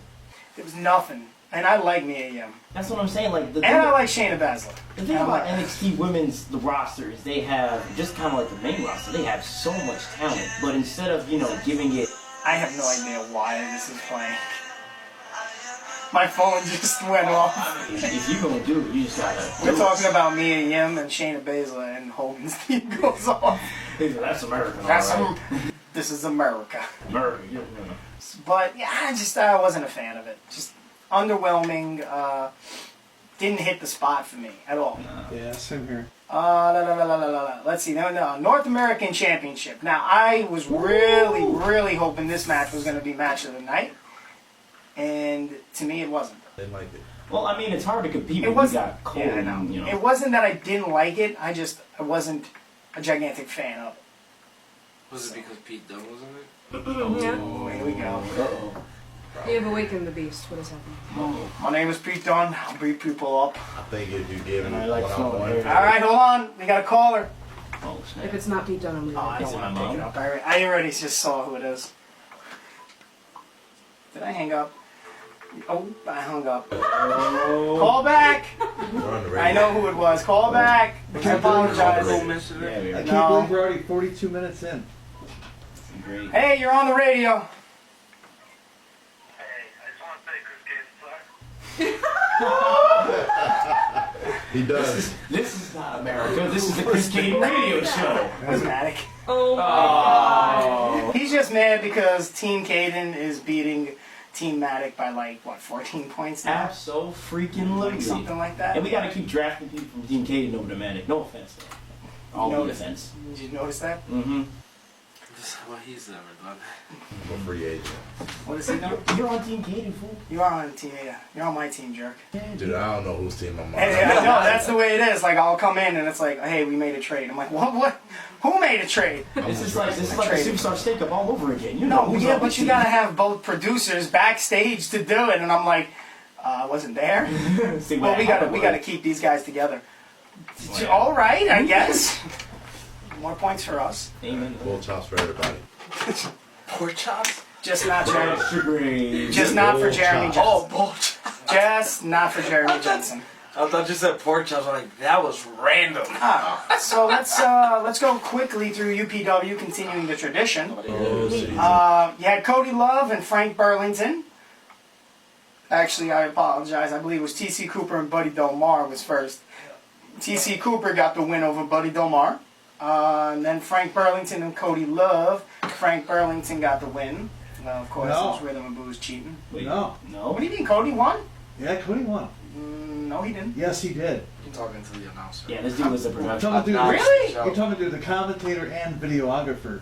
It was nothing. And I like Mia Yim.
That's what I'm saying. Like
And I like Shayna Baszler.
The thing about NXT women's the rosters, they have just kind of like the main roster. They have so much talent, but instead of giving it,
I have no idea why this is playing. My phone just went off.
if you're gonna do it, you just gotta.
We're talking about Mia Yim and Shayna Baszler, and Hogan's theme goes off.
That's American.
That's
all right.
This is America.
America.
But yeah, I wasn't a fan of it. Just underwhelming. Didn't hit the spot for me at all.
Yeah, same here.
Let's see. No, North American Championship. Now, I was really hoping this match was going to be match of the night. And to me, it wasn't.
Didn't like it.
Well, I mean, it's hard to compete
It
when
was.
you got Cole.
Yeah, I know. It wasn't that I didn't like it. I wasn't a gigantic fan of it.
Was it because Pete Dunne was in it?
Oh, here we go.
Uh-oh.
You have awakened the beast. What has happened?
My name is Pete Dunne. I'll beat people up.
I think if you give him
I like
one-on-one,
throwing
All right, hold on. We got a caller.
Oh, snap.
If it's not Pete Dunne, I'm leaving.
Oh, I
Is
don't
it
want
my
to pick it
mom?
up. I already just saw who it is. Did I hang up? Oh, I hung up. Call back.
we're on the radio.
I know who it was. Call back. I apologize.
Yeah, we
I
are.
can't
No.
believe we're already 42 minutes in.
Great.
Hey, you're on the radio.
Hey, I just want to say Chris Cayden sucks.
He does.
This is not America. This is the Chris Cayden radio show.
Asthmatic.
Oh.
He's just mad because Team Cayden is beating Team Matic by like, what, 14 points now?
Abso-freaking-lutely.
Something like that.
And we gotta keep drafting people from Team Cayden over to Matic. No offense, though. All no offense.
Did you notice that?
Mm-hmm.
This is what he's never done.
I'm a free agent.
What is he doing?
You're on Team Cayden, fool.
You are on the team, yeah. You're on my team, jerk.
Dude, I don't know whose team I'm on.
Hey, I know, that's the way it is. Like, I'll come in and it's like, hey, we made a trade. I'm like, what? Who made a trade?
This is like a superstar steak-up all over again. You know
No,
who's
yeah,
on
but
the
you
team.
gotta have both producers backstage to do it. And I'm like, I wasn't there.
See,
Well,
what
we
happened
gotta
was-
keep these guys together.
Well,
All right, I guess. More points for us.
Amen.
Full chops for everybody.
Pork chops?
Just not Jeremy.
Sugar.
Just not for Jeremy Jensen.
Oh, bullshit.
Just not for Jeremy Jensen.
I thought you said pork chops. I'm like, that was random.
So let's go quickly through UPW, continuing the tradition.
Oh, see.
You had Cody Love and Frank Burlington. Actually, I apologize. I believe it was T.C. Cooper and Buddy Delmar was first. T.C. Cooper got the win over Buddy Delmar. And then Frank Burlington and Cody Love. Frank Burlington got the win. Well, of course,
No.
it was Rhythm and Booze cheating.
No.
What do you mean, Cody won?
Yeah, Cody won.
No, he didn't.
Yes, he did.
You're talking to the announcer.
Yeah, this dude was a
You're
production.
talking to
Really?
You're talking to the commentator and videographer.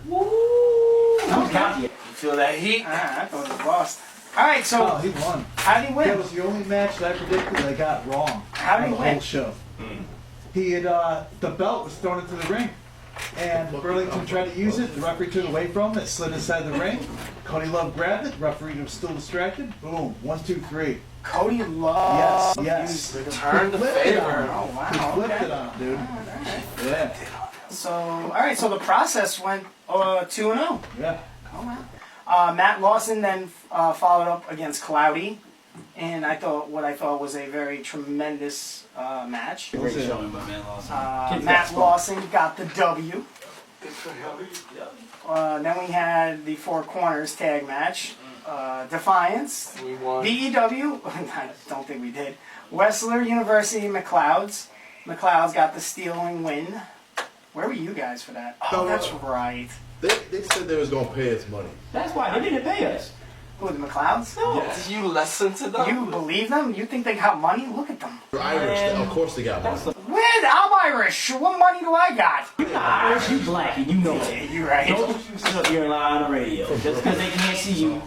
I'm counting.
You feel that heat?
I thought he lost. All right,
Oh,
so
he won.
how did he
That
win?
was the only match that I predicted that I got wrong.
How did
on
he
the
win?
whole show. He had the belt was thrown into the ring, and Burlington tried to use it. The referee took it away from him. It slid inside the ring. Cody Love grabbed it. The referee was still distracted. Boom! 1, 2, 3.
Cody Love.
Yes.
Return the
Flipped it
favor.
on him.
Oh, wow,
He flipped
okay.
it on him, dude. Yeah.
So, all right. So the process went 2-0.
Yeah.
Oh wow. Matt Lawson then followed up against Cloudy, and I thought was a very tremendous match.
Great showing by Man Lawson. Kid's got
Matt
spunk.
Lawson got the W. Then we had the Four Corners tag match. Defiance,
We won.
BEW, I don't think we did. Wessler University McLeod's. McLeod's got the stealing win. Where were you guys for that? Oh, that's right.
They said they was gonna pay us money.
That's why they didn't pay us.
Who, the McLeods?
Did you listen to them?
You believe them? You think they got money? Look at them.
They're Irish. Of course they got money.
When? I'm Irish. What money do I got?
You're not Irish, you black, and you know it.
You're right.
Don't you sit up here and lie on the radio. Just because they can't see you.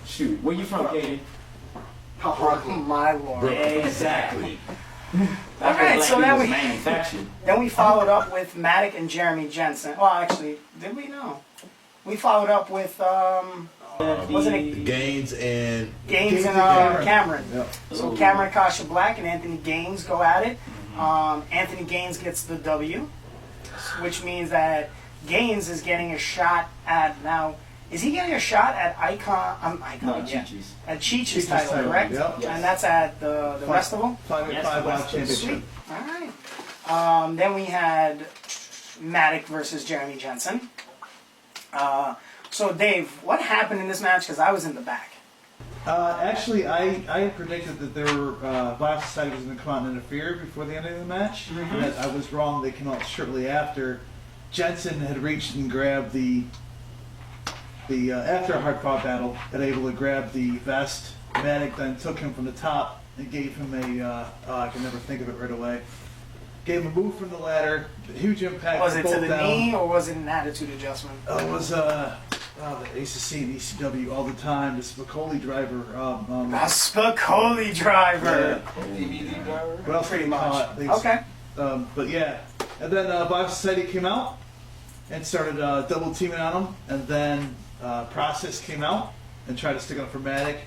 Shoot, where you from, Cayden?
Oh, my lord.
Exactly.
All right, so then we
manufactured.
followed up with Maddock and Jeremy Jensen. Well, actually, did we? No. We followed up with wasn't it
Gaines and
Gaines and Cameron?
Yep.
So Cameron Kasha Black and Anthony Gaines go at it. Anthony Gaines gets the W, which means that Gaines is getting a shot at now. Is he getting a shot at Icon?
No,
yeah.
Chi-Chi's.
At Cheech's
Cheech's
title,
title,
correct?
yep.
Yes.
And that's at the Festival?
5
Yes,
Live
West.
Championship.
Sweet. All right. Then we had Maddock versus Jeremy Jensen. So Dave, what happened in this match? Because I was in the back.
Actually, I had predicted that there were Vice Society was going to come out and interfere before the end of the match. And that I was wrong. They came out shortly after. Jensen had reached and grabbed the after a hard fought battle, had able to grab the vest. Maddock then took him from the top and gave him I can never think of it right away. Gave him a move from the ladder. Huge impact.
Was it
both
to the
down.
knee or was it an attitude adjustment?
It was the ACC and ECW all the time. The Spicoli driver.
A Spicoli driver.
DVD driver.
What else
Pretty
did they call
much.
it?
Okay.
But yeah, and then Vice Society came out and started double teaming on him, and then Process came out and tried to stick up for Maddock,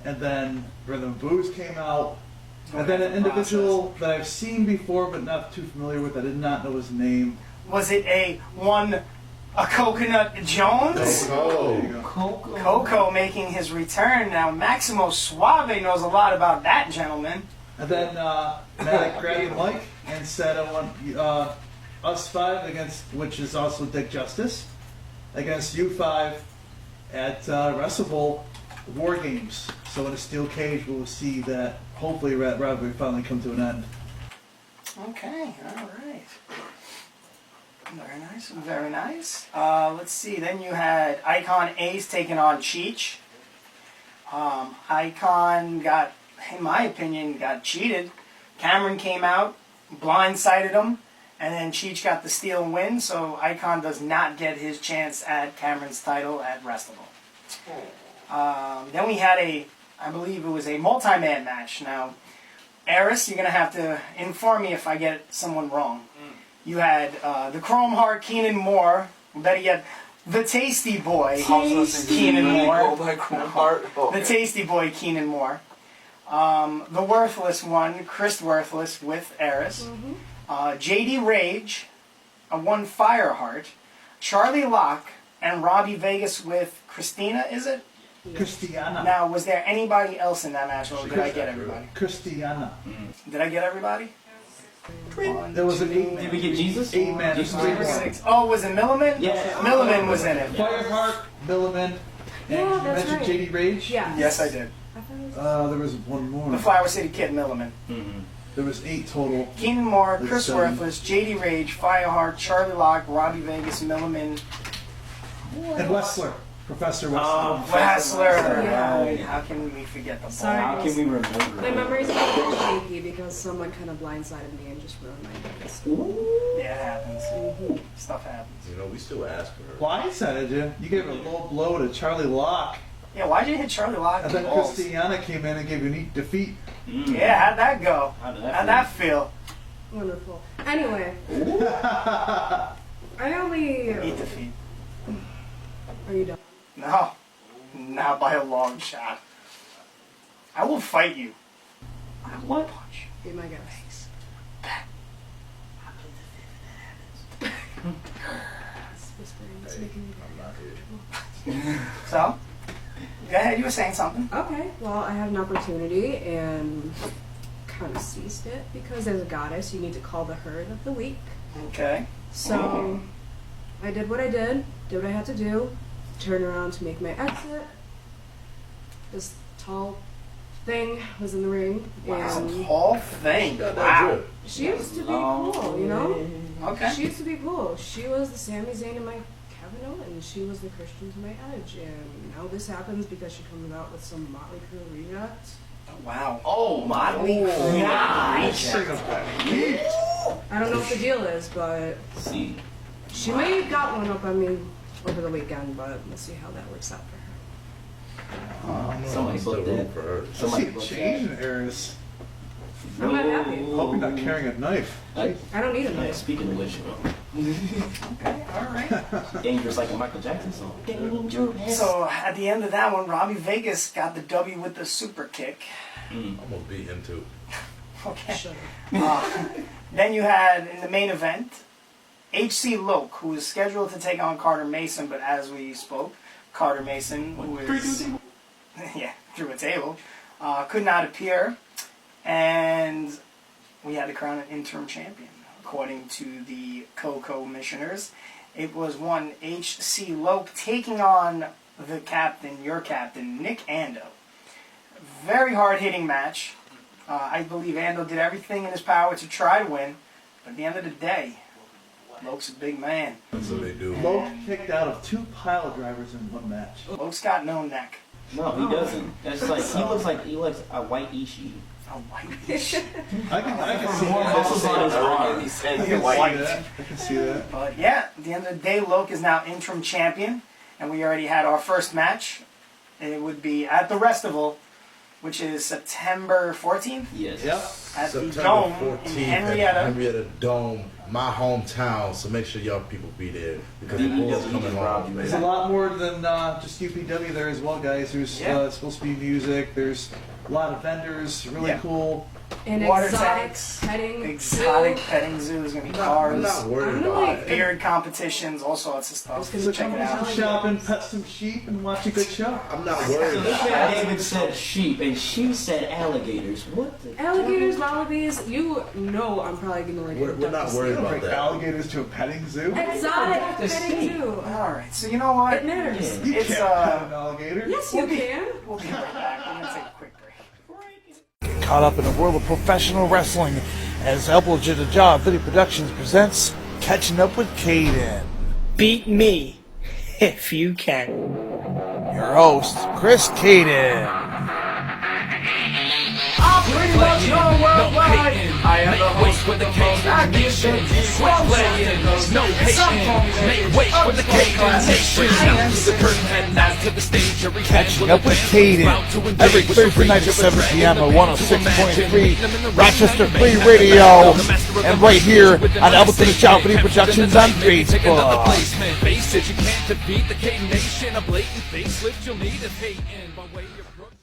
and then Rhythm and Booze came out, and then an individual that I've seen before but not too familiar with. I did not know his name.
Was it a Coconut Jones?
oh,
There you go.
Coco making his return. Now, Maximo Suave knows a lot about that gentleman.
And then Maddock grabbed the mic and said, "I want us 5 against," which is also Dick Justice, against you 5 at Wrestle War Games. So in a steel cage, we'll see that hopefully that rivalry finally come to an end.
Okay, all right. Very nice, very nice. Let's see, then you had Icon Ace taking on Cheech. Icon got, in my opinion, got cheated. Cameron came out, blindsided him, and then Cheech got the steal and win, so Icon does not get his chance at Cameron's title at Wrestle. Then we had I believe it was a multi-man match. Now, Eris, you're going to have to inform me if I get someone wrong. You had the Chrome Heart Keenan Moore, better yet, the Tasty Boy Keenan Moore.
Oh, my heart.
The Tasty Boy Keenan Moore. The Worthless one, Chris Worthless with Eris. JD Rage, one Fireheart, Charlie Locke, and Robbie Vegas with Christina, is it?
Christiana.
Now, was there anybody else in that match, or did I get everybody?
Christiana.
Did I get everybody?
There was an 8-man.
Did we get Jesus?
8-man.
Jesus.
6. Oh, was it Milliman?
Yeah.
Milliman was in it.
Fireheart, Milliman, and
Yeah,
you
that's
mentioned
right.
JD Rage?
Yeah.
Yes, I did.
I thought it was-
There was one more.
The Flower City Kid, Milliman.
There was 8 total.
Keenan Moore,
There's
Chris
7.
Worthless, JD Rage, Fireheart, Charlie Locke, Robbie Vegas, Milliman,
And Wessler. Professor Wessler.
Wrestler.
Yeah.
How can we forget the
Sorry.
ball?
How can we remember?
My memory's a little shaky because someone kind of blindsided me and just ruined my days.
Yeah, it happens. Stuff happens.
You know, we still ask for her.
Blindsided you. You gave a low blow to Charlie Locke.
Yeah, why'd you hit Charlie Locke
And
in the
then
balls?
Christiana came in and gave you a neat defeat.
Yeah, how'd that go?
How did that
How'd
feel?
that feel?
Wonderful. Anyway, I only.
Eat defeat.
Are you done?
No. Not by a long shot. I will fight you. I will punch
Be my guest. It's whispering. It's making me very uncomfortable.
you. So? Go ahead, you were saying something.
Okay, well, I had an opportunity and kind of seized it because as a goddess, you need to call the herd of the week.
Okay.
So I did what I did what I had to do, turn around to make my exit. This tall thing was in the ring,
Wow,
and
whole thing.
Got that
Wow.
drip.
she used to be cool, you know?
Okay.
She used to be cool. She was the Sami Zayn to my Kevin Owens. She was the Christian to my Edge. And now this happens because she comes out with some Motley Crue reject.
Wow.
Oh my
Nice.
Straight up that heat.
I don't know what the deal is, but
See,
she may have got one up on me over the weekend, but we'll see how that works out for her.
somebody
I'm still
booked
rooting
that.
for her.
I
Somebody
see
booked
change in errors.
I'm not happy.
Hope you're not carrying a knife.
I don't need a
Yeah,
knife.
speaking of which,
Okay, all right.
dangerous like a Michael Jackson song. Dangerous.
So at the end of that one, Robbie Vegas got the W with the super kick.
I'm gonna beat him too.
Okay.
Shut up.
Then you had in the main event, H.C. Loke, who was scheduled to take on Carter Mason, but as we spoke, Carter Mason, who is yeah, through a table, could not appear, and we had to crown an interim champion. According to the co-commissioners, it was one H.C. Loke taking on the captain, your captain, Nick Ando. Very hard-hitting match. I believe Ando did everything in his power to try to win, but at the end of the day, Loke's a big man.
That's what they do.
Loke kicked out of 2 pile drivers in one match.
Loke's got no neck.
No, he doesn't. That's like he looks a white Ishii.
A white fish.
I can see
More
that.
muscles on his arm.
He said
I
he's
can
white.
see that. I can see that.
But yeah, at the end of the day, Loke is now interim champion, and we already had our first match. It would be at the Restival, which is September 14th
Yes.
Yep.
at the
September
Dome
14th
in
at
Henrietta.
Henrietta Dome, my hometown. So make sure y'all people be there because the Bulls
DPW
coming
just robbed
home.
you.
There's a lot more than just UPW there as well, guys. There's
Yeah.
supposed to be music. There's a lot of vendors. Really
Yeah.
cool.
And
Water
exotic
tanks,
petting
exotic
zoo.
petting zoo. There's gonna be
I'm
cars,
not worried
I'm
about
like-
it.
beard competitions, all sorts of stuff.
It's gonna
So
be
Check
come
it
do
out.
some shopping, pet some sheep, and watch a good show.
I'm not
So
worried
this
about
man
it.
David said sheep, and she said alligators. What the?
Alligators, wallabies, you know I'm probably gonna like
We're not
abduct
worried
this
about
Bring
that.
alligators to a petting zoo.
thing. Exotic
The
petting
sea.
zoo.
All right, so you know what?
It matters.
You
It's
can't pet an alligator.
Yes, you can.
We'll be right back. We're gonna take a quick break.
Caught up in the world of professional wrestling as El Legit Job Video Productions presents Catching Up with Cayden.
Beat me if you can.
Your host, Chris Cayden.
I'm pretty much known worldwide. I am the host with the most. I get shit.
No patience, make way for the Cayden Nation. Now to the curtain and now to the stage. Every
Catching Up with Cayden. Every Thursday night at 7 p.m. at 106.3 Rochester Free Radio. And right here on El Legit Job Video Productions on Facebook.
Face it, you can't defeat the Cayden Nation. A blatant facelift, you'll need a Peyton by way of Brooks.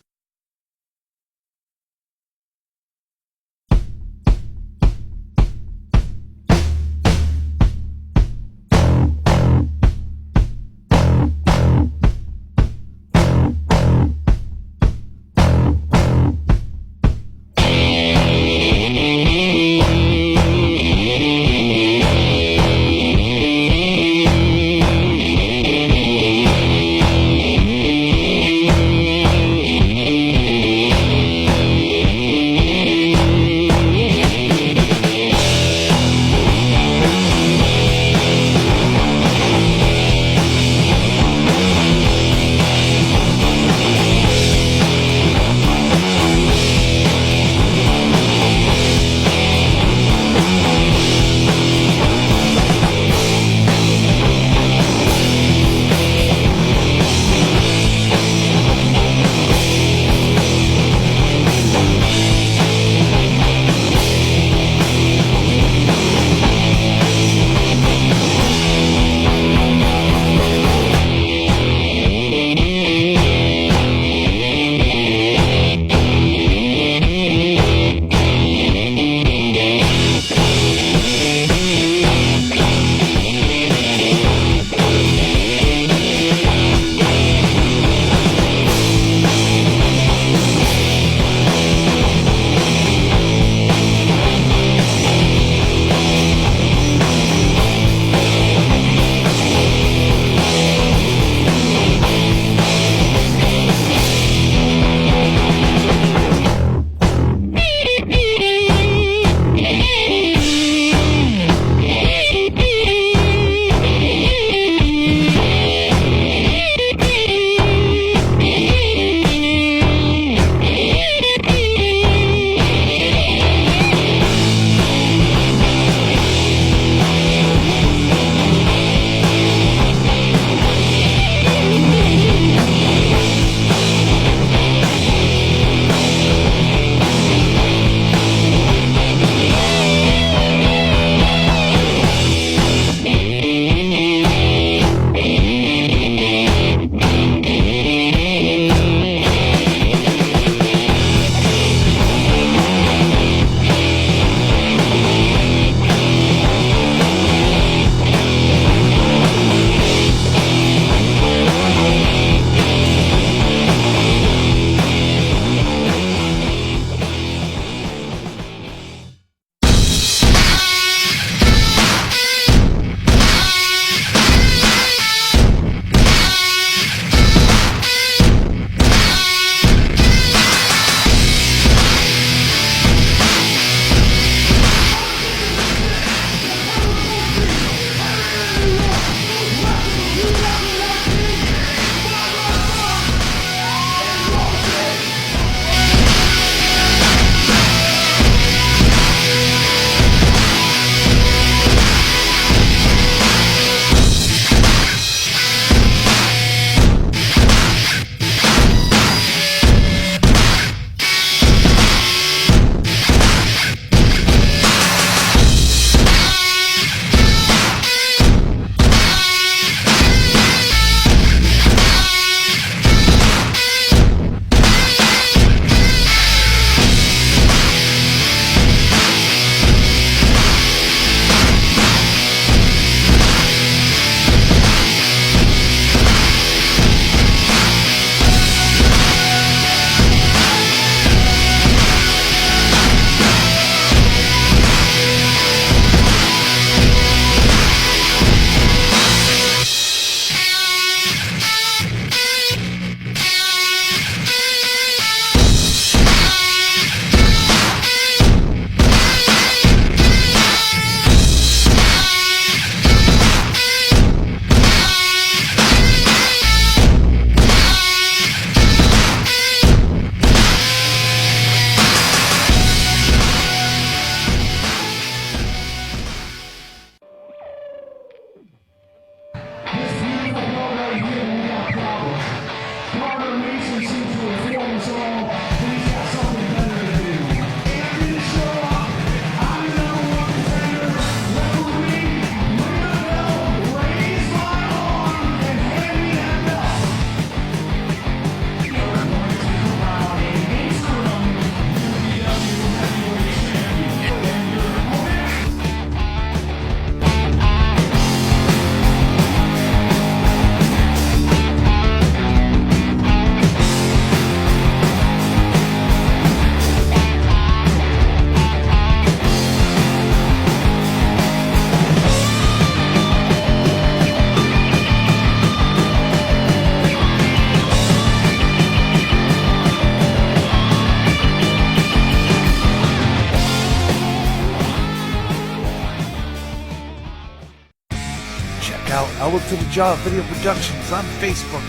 Ultimate Job Video Productions on Facebook.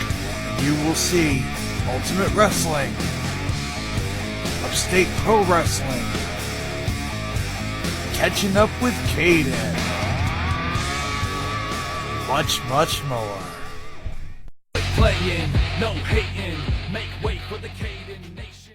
You will see Ultimate Wrestling, Upstate Pro Wrestling, Catching Up with Cayden, much, much more.
Playing, no hating, make way for the Cayden Nation.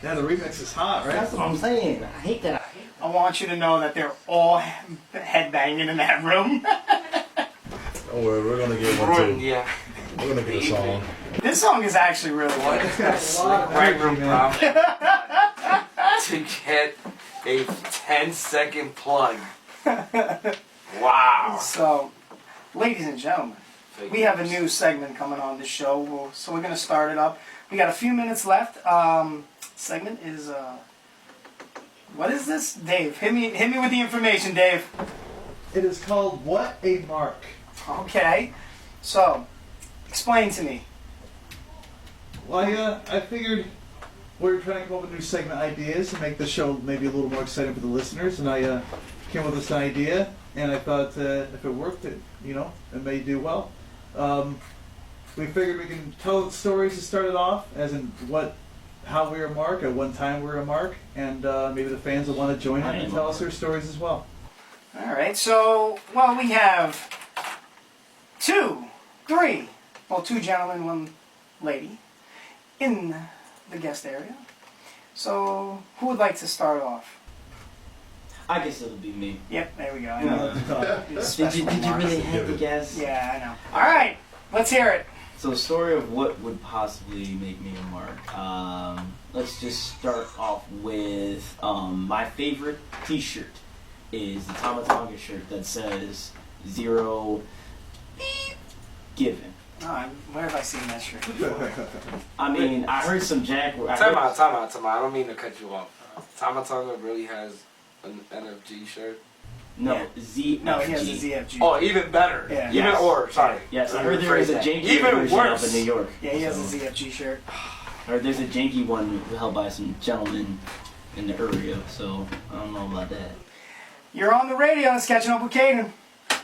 Yeah, the remix is hot, right?
That's what I'm saying. I hate that.
I want you to know that they're all headbanging in that room.
Don't worry, we're gonna get one too.
Yeah.
We're gonna get a song.
This song is actually really good.
Right room problem. To get a 10-second plug. Wow.
So, ladies and gentlemen, we have a new segment coming on this show, so we're going to start it up. We got a few minutes left. Segment is, what is this? Dave, hit me with the information, Dave.
It is called What a Mark.
Okay, so, explain to me.
Well, I figured we were trying to come up with new segment ideas to make the show maybe a little more exciting for the listeners, and I came up with this idea, and I thought if it worked, it may do well. We figured we can tell stories to start it off, as in how we were a mark, at one time we were a mark, and maybe the fans will want to join in and tell us their stories as well.
All right, so, well, we have two gentlemen, one lady in the guest area. So, who would like to start off?
I guess it'll be me.
Yep, there we go. I know.
Did you really have to guess?
Yeah, I know. All right, let's hear it.
So, the story of what would possibly make me a mark. Let's just start off with my favorite T-shirt is the Tama shirt that says 0 given.
Oh, where have I seen that shirt before?
I mean, I heard some Jack.
Time out. I don't mean to cut you off. Tama really has an NFG shirt.
No,
Yeah.
ZFG.
No, he has a ZFG.
Oh, even better.
Yeah.
Even sorry.
Yes, I heard there is a janky
even
version
worse.
up in New York.
Yeah, he has a ZFG shirt.
Or there's a janky one held by some gentlemen in the area, so I don't know about that.
You're on the radio. It's Catching Up with Cayden.
So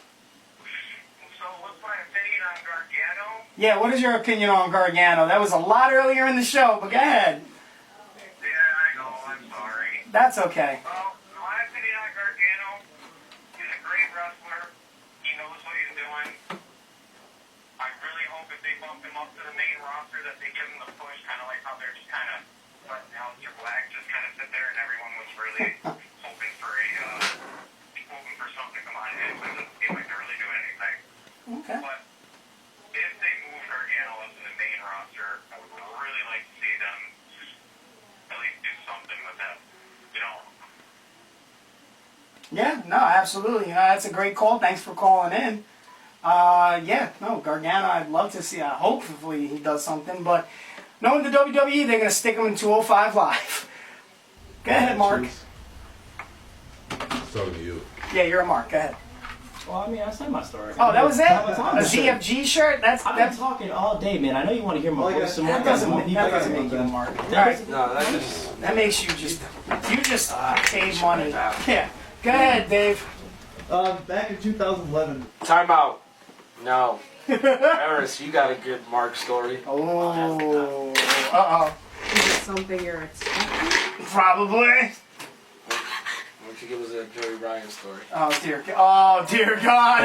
what's my opinion on Gargano?
Yeah, what is your opinion on Gargano? That was a lot earlier in the show, but go ahead.
Yeah, I know, I'm sorry.
That's okay.
Well, my opinion on Gargano, he's a great wrestler. He knows what he's doing. I really hope if they bump him up to the main roster that they give him the push, kind of like how they're just kind of letting Aleister Black just kind of sit there and everyone was really hoping for something to come on in. It doesn't seem like they're really doing anything.
Okay.
But if they move Gargano up to the main roster, I would really like to see them just at least do something with that,
Yeah, no, absolutely. That's a great call. Thanks for calling in. Gargano, I'd love to see. Hopefully he does something, but knowing the WWE, they're going to stick him in 205 Live. Go ahead, Mark.
It's talking to you.
Yeah, you're a Mark. Go ahead.
Well, I mean, I said my story.
Oh, that was it?
Tama
A ZFG shirt?
I've been talking all day, man. I know you want to hear my voice some more.
That doesn't make you a Mark. All right.
No,
That makes you just save money. Yeah. Go ahead, Dave.
Back in 2011.
Time out. No. Eris, you got a good Mark story.
Oh. Uh-oh.
Is it something you're expecting?
Probably.
Why don't you give us a Joey Ryan story?
Oh, dear God.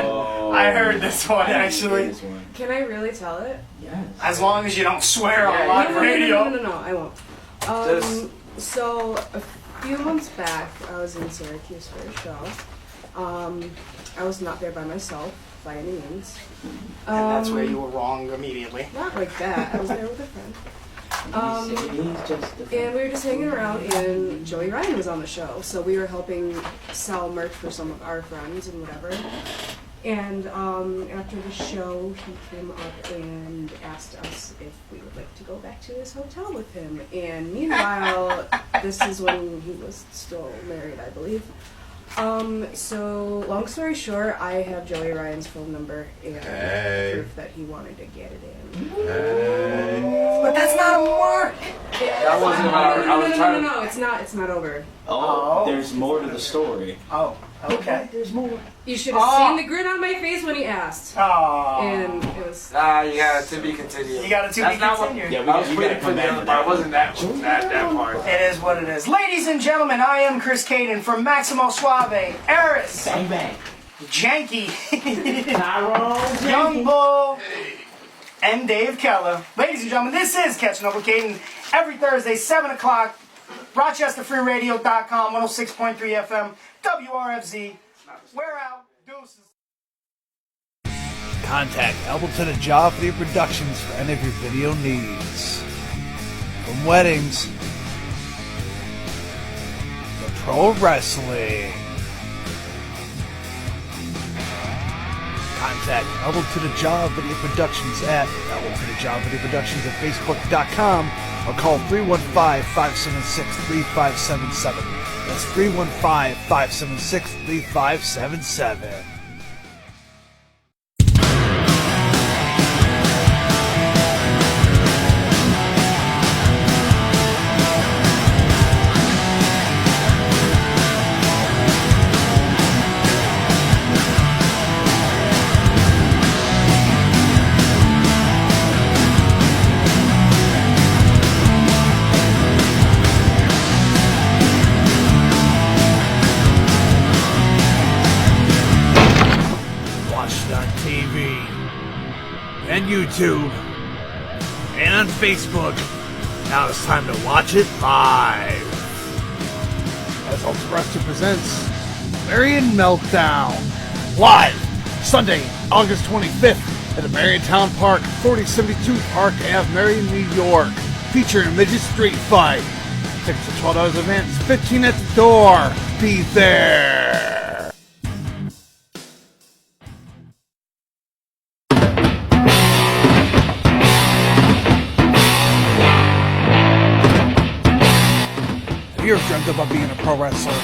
Oh,
I heard this one, actually.
Can I really tell it?
Yes.
As long as you don't swear on
Yeah,
live
No,
radio.
I won't.
Just-
So a few months back, I was in Syracuse for a show. I was not there by myself by any means.
And that's where you were wrong immediately.
Not like that. I was there with a friend.
He's just a
And we were just hanging around, and Joey Ryan was on the show, so we were helping sell merch for some of our friends and whatever. And after the show, he came up and asked us if we would like to go back to his hotel with him. And meanwhile, this is when he was still married, I believe. So, long story short, I have Joey Ryan's phone number and proof that he wanted to get it in.
But that's not a mark.
That wasn't about. I was trying to.
No, it's not over.
Oh, there's more to the story.
Oh, okay.
There's more. You should have seen the grin on my face when he asked.
Oh.
And it was...
You got to be continued.
You got to be continued.
Yeah,
I was waiting for the other part. It wasn't that part.
It is what it is. Ladies and gentlemen, I am Chris Cayden from Maximo Suave, Eris,
Bang bang.
Janky,
Tyrone.
Young Bull, and Dave Keller. Ladies and gentlemen, this is Catching Up with Cayden every Thursday, 7 o'clock, RochesterFreeRadio.com, 106.3 FM, WRFZ. We're out. Deuces.
Contact Elbleton and Joffrey Productions for any of your video needs. From weddings to pro wrestling. Contact Elbleton and Job Video Productions at Elbleton and Job Video Productions at Facebook.com or call 315-576-3577. That's 315-576-3577. And YouTube, and on Facebook. Now it's time to watch it live. As Ultra Wrestling presents Marion Meltdown. Live, Sunday, August 25th at the Mariontown Park, 4072 Park Ave, Marion, New York. Featuring a midget street fight. Tickets are $12 advance, $15 at the door. Be there. Have you ever dreamt about being a pro wrestler?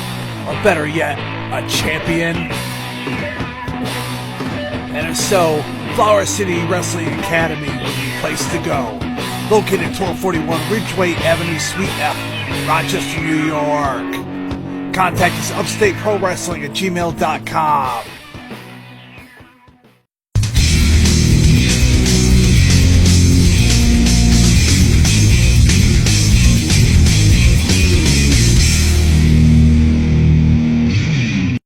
Or better yet, a champion? And if so, Flower City Wrestling Academy would be the place to go. Located at 1241 Ridgeway Avenue, Suite F, Rochester, New York. Contact us at upstateprowrestling@gmail.com.